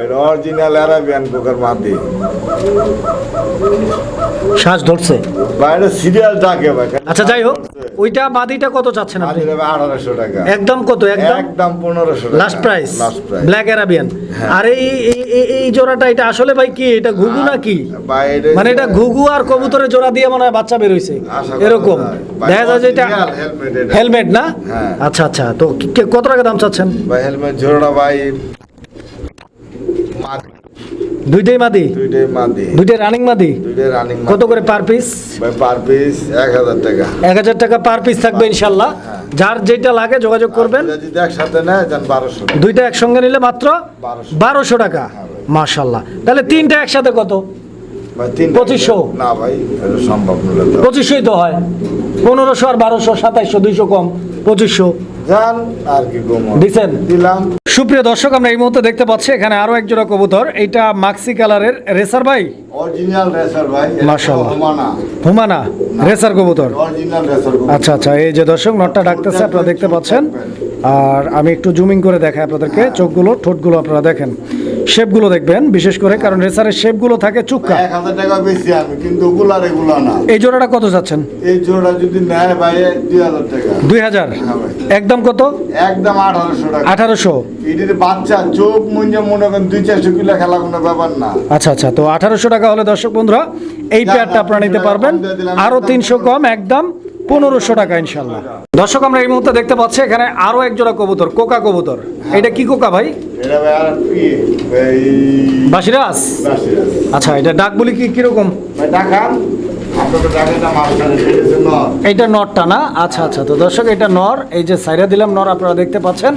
এটা অরিজিনাল আরাবিয়ান কোকার মাদি। শ্বাস ধরছে। ভাই এটা সিরিয়াল ডাকে ভাই। আচ্ছা যাই হোক, ওইটা মাদিটা কত চাচ্ছেন আপনি? মাদি দেবে 1800 টাকা। একদম কত? একদম একদম 1500 টাকা। Last price. Last price. Black Arabian. হ্যাঁ। আর এই জোড়াটা এটা আসলে ভাই কি, এটা ঘুঘু নাকি? ভাই মানে এটা ঘুঘু আর কবুতরের জোড়া দিয়ে মনে হয় বাচ্চা বের হইছে আশা করা এরকম যায়। ভাই, দেখা যায় যে এটা original helmet এটা। হেলমেট না? হ্যাঁ। আচ্ছা আচ্ছা, তো কত টাকা দাম চাচ্ছেন? ভাই হেলমেট জোড়া ভাই মাদি। দুইটাই মাদি? দুইটাই মাদি। দুইটাই রানিং মাদি? দুইটাই রানিং মাদি। কত করে পার পিস? ভাই পার পিস 1000 টাকা। 1000 টাকা পার পিস থাকবে ইনশাল্লাহ। হ্যাঁ। যার যেটা লাগে যোগাযোগ করবেন। আর যদি একসাথে নেয় দেন 1200 টাকা। দুইটা একসঙ্গে নিলে মাত্র 1200 1200 টাকা। হ্যাঁ ভাই। মাশাল্লাহ, তাহলে তিনটা একসাথে কত? ভাই 2500 না ভাই, এটা সম্ভব নয় তো। 2500ই তো হয়। 1500 আর 1200 2700, 200 কম 2500 জান আর কি কম দিছেন। দিলাম। সুপ্রিয় দর্শক, আমরা এই মুহূর্তে দেখতে পাচ্ছি এখানে আরো এক জোড়া কবুতর, এইটা মাক্সি কালারের রেসার ভাই, অরিজিনাল রেসার ভাই। মাশাআল্লাহ। হুমানা। হুমানা রেসার কবুতর। Original racer. আচ্ছা আচ্ছা, এই যে দর্শক নটটা ডাকতেছে আপনারা দেখতে পাচ্ছেন, আর আমি একটু জুমিং করে দেখাই আপনাদেরকে, চোখগুলো ঠোঁটগুলো আপনারা দেখেন, শেপগুলো দেখবেন বিশেষ করে, কারণ রেসারের শেপগুলো থাকে চুক্কা। 1000 টাকা বেশি আমি, কিন্তু ওগুলার এগুলা না। এই জোড়াটা কত যাচ্ছেন? এই জোড়া যদি নেয় ভাই 2000 টাকা। 2000? হ্যাঁ ভাই। একদম কত? একদম 1800 টাকা। 1800? এটির বাচ্চা চোখ মুঞ্জে মনে করেন 200-400 কিলো খেলা কোনো ব্যাপার না। আচ্ছা আচ্ছা, তো 1800 টাকা হলে দর্শক বন্ধুরা এই পেয়ারটা আপনারা নিতে পারবেন, আরো 300 কম, একদম 1500 টাকা ইনশাল্লাহ। দর্শক, আমরা এই মুহূর্তে দেখতে পাচ্ছি এখানে আরো এক জোড়া কবুতর, কোকা কবুতর। এটা কি কোকা ভাই? এটা ভাই আর কি এই বাসিরাস? বাসিরাস। আচ্ছা, এটা ডাক বলি কি কিরকম? ভাই টাকান আপনাদের টাকাটা মাঝখানে ফেলেছে না। এইটা নরটা না? আচ্ছা আচ্ছা, তো দর্শক এটা নর, এই যে সাইরা দিলাম নর আপনারা দেখতে পাচ্ছেন,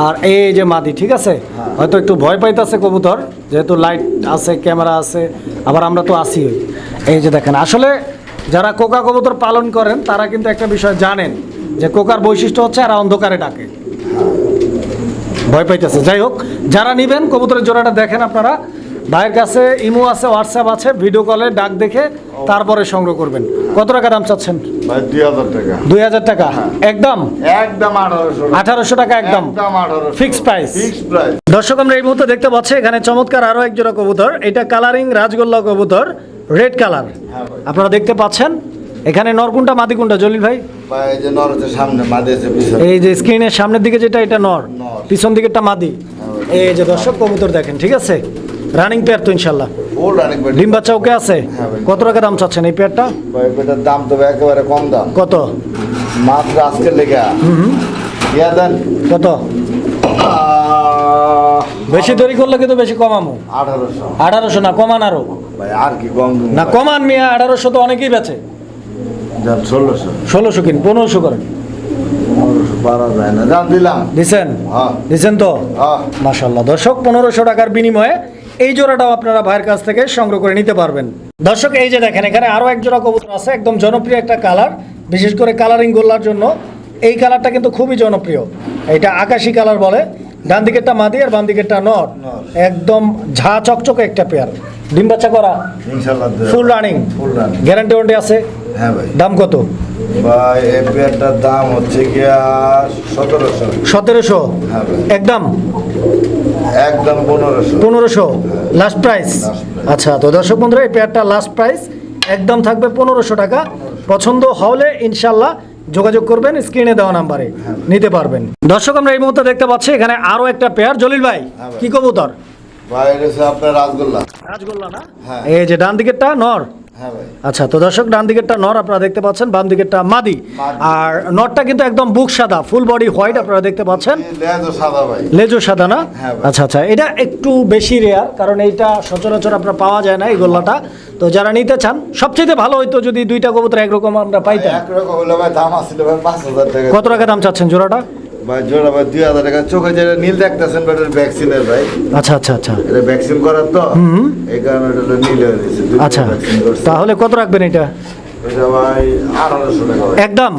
আর এই যে মাদি, ঠিক আছে। হয়তো একটু ভয় পাইতেছে কবুতর, যেহেতু লাইট আছে, ক্যামেরা আছে, আবার আমরা তো আসি। এই যে দেখেন, আসলে যারা কোকা কবুতর পালন করেন তারা কিন্তু একটা বিষয় জানেন যে কোকার বৈশিষ্ট্য হচ্ছে এরা অন্ধকারে ডাকে, ভয় পাইতেছে। যাই হোক, যারা নিবেন কবুতরের জোড়াটা দেখেন আপনারা, ভাইয়ের কাছে ইমো আছে, হোয়াটসঅ্যাপ আছে, ভিডিও কলে ডাক দেখে তারপরে সংগ্রহ করবেন। কত টাকা দাম চাচ্ছেন? ভাই 2000 টাকা। 2000 টাকা একদম? একদম 1800 টাকা। 1800 টাকা একদম একদম 1800 ফিক্সড প্রাইস। Fixed price. দর্শক, আমরা এই মুহূর্তে দেখতে পাচ্ছি এখানে চমৎকার আরো এক জোড়া কবুতর, এটা কালারিং রাজগোল্লা কবুতর, রেড কালার। হ্যাঁ ভাই। আপনারা দেখতে পাচ্ছেন এখানে নর কোনটা মাদি কোনটা জলিল ভাই? ভাই এই যে নরতে সামনে মাদি আছে পিছনে। এই যে স্ক্রিনের সামনের দিকে যেটা, এটা নর, নর। পিছন দিকেরটা মাদি। এই যে দর্শক কবুতর দেখেন, ঠিক আছে, রানিং পেয়ার তো ইনশাল্লাহ। ফুল রানিং ভাই। ডিম বাচ্চা ওকে আছে? হ্যাঁ ভাই। কত টাকা দাম চাচ্ছেন এই পেয়ারটা? ভাই এটার দাম তো একেবারে কম দাম। কত? মাত্র আজকে লেগা ইয়া দেন কত? বেশি দেরি করলে কিন্তু বেশি কমামো। 1800। 1800 না, কমান আরো। ভাই আর কি কম দেব না কমান মিয়া, 1800 তো অনেকেই বেচে। যান 1600। 1600 কিন, 1500 করেন। 1500 পারা যায় না, জান দিলাম। দিছেন? হ্যাঁ দিছেন তো? হ্যাঁ। মাশাআল্লাহ। দর্শক, 1500 টাকার বিনিময়ে এই জোড়াটাও আপনারা ভাইয়ের কাছ থেকে সংগ্রহ করে নিতে পারবেন। দর্শক, এই যে দেখেন এখানে আরো এক জোড়া কবুতর আছে, একদম জনপ্রিয় একটা কালার, বিশেষ করে কালারিং গোল্লার জন্য এই কালারটা কিন্তু খুবই জনপ্রিয়। এটা আকাশি কালার বলে। ডান দিকেরটা মাদি আর বাম দিকেরটা নর, একদম ঝা চকচকে একটা পেয়ার। ডিম বাচ্চা করা ইনশাআল্লাহ full running full running guarantee warranty আছে হ্যাঁ ভাই দাম কত ভাই এই পেয়ারটার দাম হচ্ছে গিয়া 1700 1700 হ্যাঁ ভাই একদম একদম 1500 1500 লাস্ট প্রাইস আচ্ছা তো দর্শক বন্ধুরা এই পেয়ারটা লাস্ট প্রাইস একদম থাকবে 1500 টাকা পছন্দ হলে ইনশাল্লাহ যোগাযোগ করবেন স্ক্রিনে দেওয়া নাম্বারে নিতে পারবেন দর্শক আমরা এই মুহূর্তে দেখতে পাচ্ছি এখানে আরো একটা পেয়ার জলিল ভাই কি কবুতর ভাই এটা হচ্ছে আপনার রাজগোল্লা রাজগোল্লা না হ্যাঁ। এই যে ডান দিকেরটা নর হ্যাঁ ভাই আচ্ছা তো দর্শক ডান দিকেরটা নর আপনারা দেখতে পাচ্ছেন বাম দিকেরটা মাদি আর নরটা কিন্তু একদম বুক সাদা ফুল বডি হোয়াইট আপনারা দেখতে পাচ্ছেন লেজও সাদা ভাই লেজও সাদা না হ্যাঁ ভাই। আচ্ছা আচ্ছা এটা একটু বেশি রেয়ার কারণ এইটা সচরাচর আপনার পাওয়া যায় না এই গোল্লাটা তো যারা নিতে চান সবচেয়ে ভালো হইতো যদি দুইটা কবুতর একরকম আমরা পাইতাম একরকম হলো ভাই দাম আসছিল ভাই 5000 টাকা কত টাকা দাম চাচ্ছেন জোড়াটা ভাই জোড়া ভাই 2000 টাকা চোখে যেটা নীল দেখতেছেন ভাই এটা ভ্যাকসিনের ভাই আচ্ছা আচ্ছা আচ্ছা এটা ভ্যাকসিন করার তো এই কারণে এটা হলো নীল হয়ে গেছে আচ্ছা তাহলে কত রাখবেন এটা এটা ভাই 1800 টাকা ভাই। একদম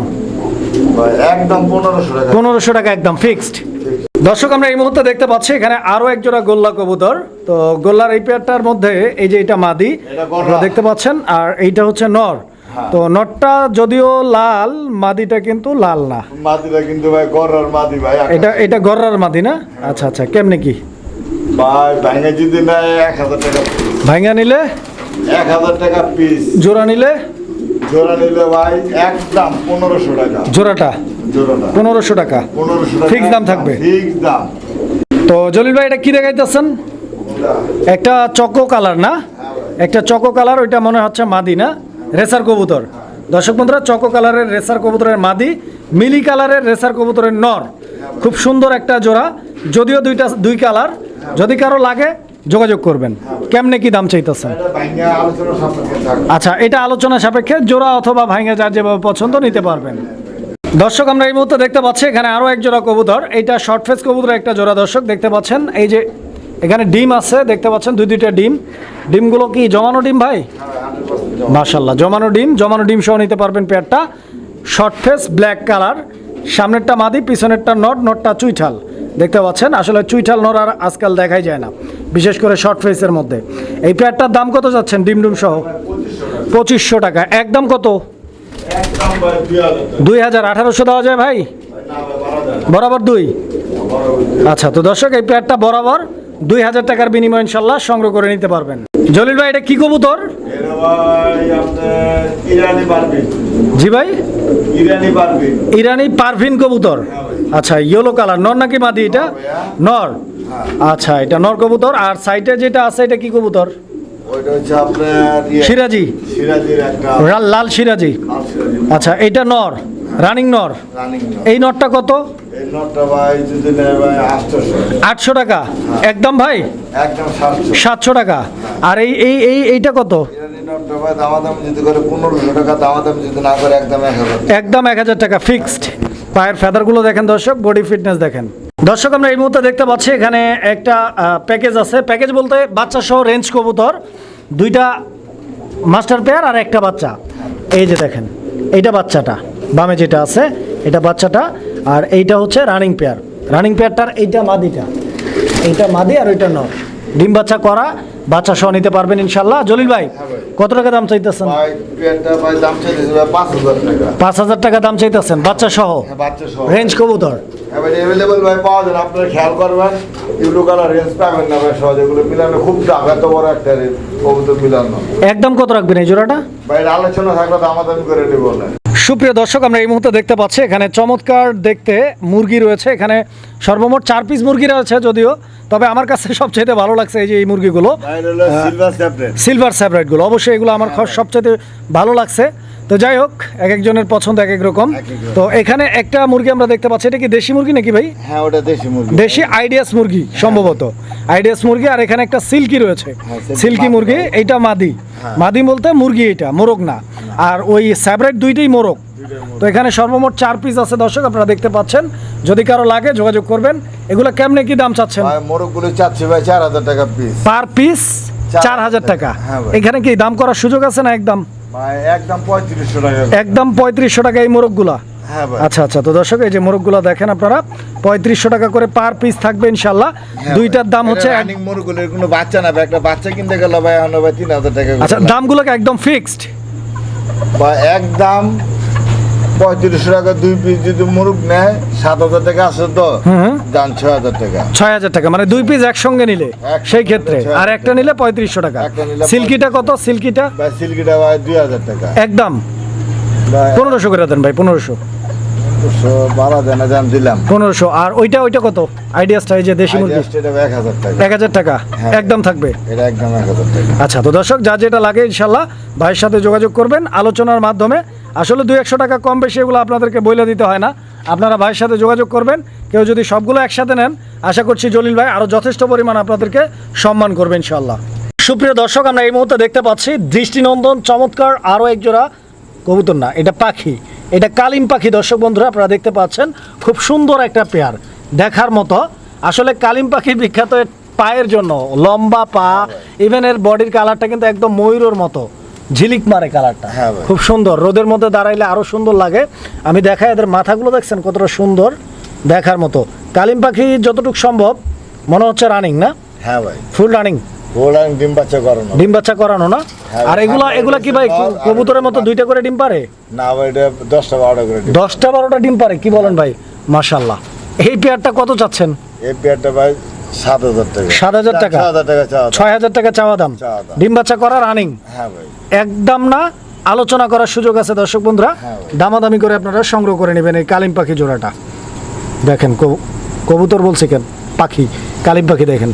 ভাই একদম 1500 টাকা 1500 টাকা একদম ফিক্সড দর্শক আমরা এই মুহূর্তে দেখতে পাচ্ছি এখানে আরো এক জোড়া গোল্লা কবুতর তো গোল্লার এই পেয়ারটার মধ্যে এই যে এটা মাদি এটা গোল্লা। আপনারা দেখতে পাচ্ছেন আর এইটা হচ্ছে নর তো নরটা যদিও লাল মাদিটা কিন্তু লাল না মাদিরা কিন্তু ভাই গরর মাদি ভাই এটা গররার মাদি না আচ্ছা আচ্ছা কেমনে কি ভাই ভাঙে যদি না 1000 টাকা ভাঙ্গা নিলে 1000 টাকা পিস জোড়া নিলে জোড়া নিলে ভাই একদম 1500 টাকা জোড়াটা জোড়াটা 1500 টাকা 1500 টাকা ফিক্স দাম থাকবে ফিক্স দাম তো জলিল ভাই এটা কি দেখাইতেছেন একটা চকো কালার না একটা চকো কালার ওইটা মনে হচ্ছে মাদি না রেসার কবুতর দর্শক বন্ধুরা চকো কালারের রেসার কবুতরের মাদি মিলি কালারের রেসার কবুতরের নর খুব সুন্দর একটা জোড়া যদিও দুই কালার যদি কারো লাগে যোগাযোগ করবেন কেমনে কি দাম চাইতেছেন এটা ভাঙে আলোচনা সাপেক্ষে থাকবে আচ্ছা এটা আলোচনা সাপেক্ষে জোড়া অথবা ভাঙে যার যেভাবে পছন্দ নিতে পারবেন দর্শক আমরা এই মুহূর্তে দেখতে পাচ্ছি এখানে আরো এক জোড়া কবুতর এইটা শর্ট ফেস কবুতর একটা জোড়া দর্শক দেখতে পাচ্ছেন এই যে এখানে ডিম আছে দেখতে পাচ্ছেন দুইটা ডিমগুলো কি জমানো ডিম ভাই মাশাল্লাহ জমানো ডিম সহ নিতে পারবেন পেয়ারটা শর্ট ফেস ব্ল্যাক কালার সামনেরটা মাদি পিছনেরটা নটটা চুইঠাল দেখতে পাচ্ছেন আসলে চুইঠাল নর আর আজকাল দেখাই যায় না বিশেষ করে শর্ট ফেসের মধ্যে এই পেয়ারটার দাম কত যাচ্ছেন ডিম সহ 2500 টাকা একদম কত একদম ভাই 2000 1800 দেওয়া যায় ভাই বরাবর 2 আচ্ছা তো দর্শক এই পেয়ারটা বরাবর 2000 টাকার বিনিময়ে ইনশাল্লাহ সংগ্রহ করে নিতে পারবেন জলিল ভাই এটা কি কবুতর এটা ভাই আপনার ইরানি পারবিন জি ভাই ইরানি ইরানি পারভিন কবুতর আচ্ছা ইয়েলো কালার নর নাকি মাদি এটা নর আচ্ছা এটা নর কবুতর আর সাইডে যেটা আছে এটা কি কবুতর ওইটা হচ্ছে আপনার সিরাজি সিরাজির একটা লাল সিরাজি আচ্ছা এটা নর রানিং নর রানিং এই নরটা কত এই নটটা ভাই যদি নেয় ভাই 800 টাকা একদম ভাই একদম 700 700 টাকা আর এইটা কত ইরানি নটটা ভাই দামাদাম যদি করে 1500 টাকা দামাদাম যদি না করে একদম 1000 একদম 1000 টাকা ফিক্সড পায়ের ফেদারগুলো দেখেন দর্শক বডি ফিটনেস দেখেন দর্শক আমরা এই মুহূর্তে দেখতে পাচ্ছি এখানে একটা প্যাকেজ আছে প্যাকেজ বলতে বাচ্চা সহ রেঞ্জ কবুতর দুইটা মাস্টার পেয়ার আর একটা বাচ্চা এই যে দেখেন এইটা বাচ্চাটা বামে যেটা আছে এটা বাচ্চাটা আর এইটা হচ্ছে রানিং পেয়ারটার এইটা মাদি আর ওইটা নর ডিম বাচ্চা করা বাচ্চা সহ নিতে পারবেন ইনশাল্লাহ জলিল ভাই কত টাকা দাম চাইতেছেন ভাই পেয়ারটা ভাই দাম চাইতেছে ভাই 5000 টাকা 5000 টাকা দাম চাইতেছেন বাচ্চা সহ বাচ্চা সহ রেঞ্জ কবুতর এবার अवेलेबल ভাই পাওয়া যায় আপনারা খেয়াল করবেন ইউলো কালার রেঞ্জ পাবেন না ভাই সহজে এগুলো মিলানো খুব দাম এত বড় একটা কবুতর মিলানো একদম কত রাখবেন এই জোড়াটা ভাই আলোচনা থাকলে দামাদামি করে নেব না সুপ্রিয় দর্শক আমরা এই মুহূর্তে দেখতে পাচ্ছি এখানে চমৎকার দেখতে মুরগি রয়েছে এখানে সর্বমোট 4 পিস মুরগি রয়েছে যদিও তবে আমার কাছে সবচেয়ে ভালো লাগছে এই যে এই মুরগিগুলো সিলভার স্যাপ্রেট সিলভার স্যাপ্রেটগুলো অবশ্যই এগুলো আমার সবচেয়ে ভালো লাগছে তো যাই হোক এক একজনের পছন্দ এক এক রকম তো এখানে একটা মুরগি আমরা দেখতে পাচ্ছি এটা কি দেশি মুরগি নাকি ভাই হ্যাঁ ওটা দেশি মুরগি দেশি আইডিয়াস মুরগি সম্ভবত আইডিয়াস মুরগি আর এখানে একটা সিল্কি রয়েছে সিল্কি মুরগি এইটা মাদি বলতে মুরগি এটা মোরগ না আর ওই স্যাপ্রেট দুইটাই মোরগ তো এখানে সর্বমোট 4 পিস আছে দর্শক আপনারা দেখতে পাচ্ছেন যদি কারো লাগে যোগাযোগ করবেন এগুলো কেমনে কি দাম চাচ্ছেন ভাই মোরগগুলো চাচ্ছি ভাই 4000 টাকা পিস পার পিস 4000 টাকা হ্যাঁ ভাই। এখানে কি দাম করার সুযোগ আছে না একদম ভাই একদম 3500 টাকা একদম 3500 টাকা এই মোরগগুলা হ্যাঁ ভাই। আচ্ছা আচ্ছা, তো দর্শক এই যে মোরগগুলো দেখেন আপনারা 3500 টাকা করে পার পিস থাকবে ইনশাল্লাহ। হ্যাঁ দুইটার ভাই। দাম হচ্ছে এটা রানিং মুরগুলের কোনো বাচ্চা না ভাই, একটা বাচ্চা কিনতে গেল ভাই এখন ভাই 3000 টাকা করে আচ্ছা, লাগে। দামগুলোকে একদম ফিক্সড। বা একদম 3500 টাকা 2 পিস যদি মুরগ নেয় 7000 টাকা আছে তো হুম। দাম 6000 টাকা। 6000 টাকা, মানে 2 পিস একসঙ্গে নিলে একসঙ্গে সেই ক্ষেত্রে, নিলে আর একটা নিলে 3500 টাকা। একটা নিলে সিল্কিটা কত? সিল্কিটা ভাই সিল্কিটা ভাই 2000 টাকা। একদম ভাই 1500 করে দেন ভাই, 1500। 12 দেনা জান দিলাম। 1500। আর ওইটা কত? আইডিয়াসটা এই যে দেশি মুরগি এটা 1000 টাকা। 1000 টাকা হ্যাঁ। একদম থাকবে। এটা একদম 1000 টাকা। আচ্ছা, তো দর্শক যা যেটা লাগে ইনশাল্লাহ ভাইয়ের সাথে যোগাযোগ করবেন আলোচনার মাধ্যমে। আসলে 200-100 টাকা কম বেশি এগুলো আপনাদেরকে বলে দিতে হয় না, আপনারা ভাইয়ের সাথে যোগাযোগ করবেন। কেউ যদি সবগুলো একসাথে নেন, আশা করছি জলিল ভাই আরও যথেষ্ট পরিমাণ আপনাদেরকে সম্মান করবেন ইনশাল্লাহ। সুপ্রিয় দর্শক, আমরা এই মুহূর্তে দেখতে পাচ্ছি দৃষ্টিনন্দন চমৎকার আরও এক জোড়া কবুতর, না এটা পাখি, এটা কালিম পাখি। দর্শক বন্ধুরা আপনারা দেখতে পাচ্ছেন খুব সুন্দর একটা পেয়ার, দেখার মতো। আসলে কালিম পাখি বিখ্যাত এর পায়ের জন্য, লম্বা পা, ইভেন এর বডির কালারটা কিন্তু একদম ময়ূরের মতো ঝিলিক মারে কালারটা, হ্যাঁ ভাই। খুব সুন্দর। রোদের মধ্যে দাঁড়াইলে আরো সুন্দর লাগে। আমি দেখাই, এদের মাথাগুলো দেখছেন কতটা সুন্দর, দেখার মতো। কালিম পাখি যতটুকু সম্ভব মনে হচ্ছে রানিং, না? হ্যাঁ ভাই। ফুল রানিং, গোলাং ডিম বাচ্চা করানো। ডিম বাচ্চা করানো না? হ্যাঁ, আর এগুলা কি ভাই আর কবুতরের মতো 2টা করে ডিম পারে? না ভাই, এটা 10টা 12টা করে ডিম। 10টা 12টা ডিম পারে? কি বলেন ভাই, মাশাআল্লাহ। এই পেয়ারটা কত চাচ্ছেন? এই পেয়ারটা ভাই 7000 টাকা। 7000 টাকা? 6000 টাকা চাওয়া দাম। 6000 টাকা চাওয়া দাম। চাওয়া দাম। ডিম বাচ্চা করা রানিং হ্যাঁ ভাই। একদম না, আলোচনা করার সুযোগ আছে দর্শক বন্ধুরা। হ্যাঁ ভাই। দামাদামি করে আপনারা সংগ্রহ করে নেবেন এই কালিম পাখি জোড়াটা। দেখেন কবুতর বলছি কেন, পাখি, কালিম পাখি দেখেন।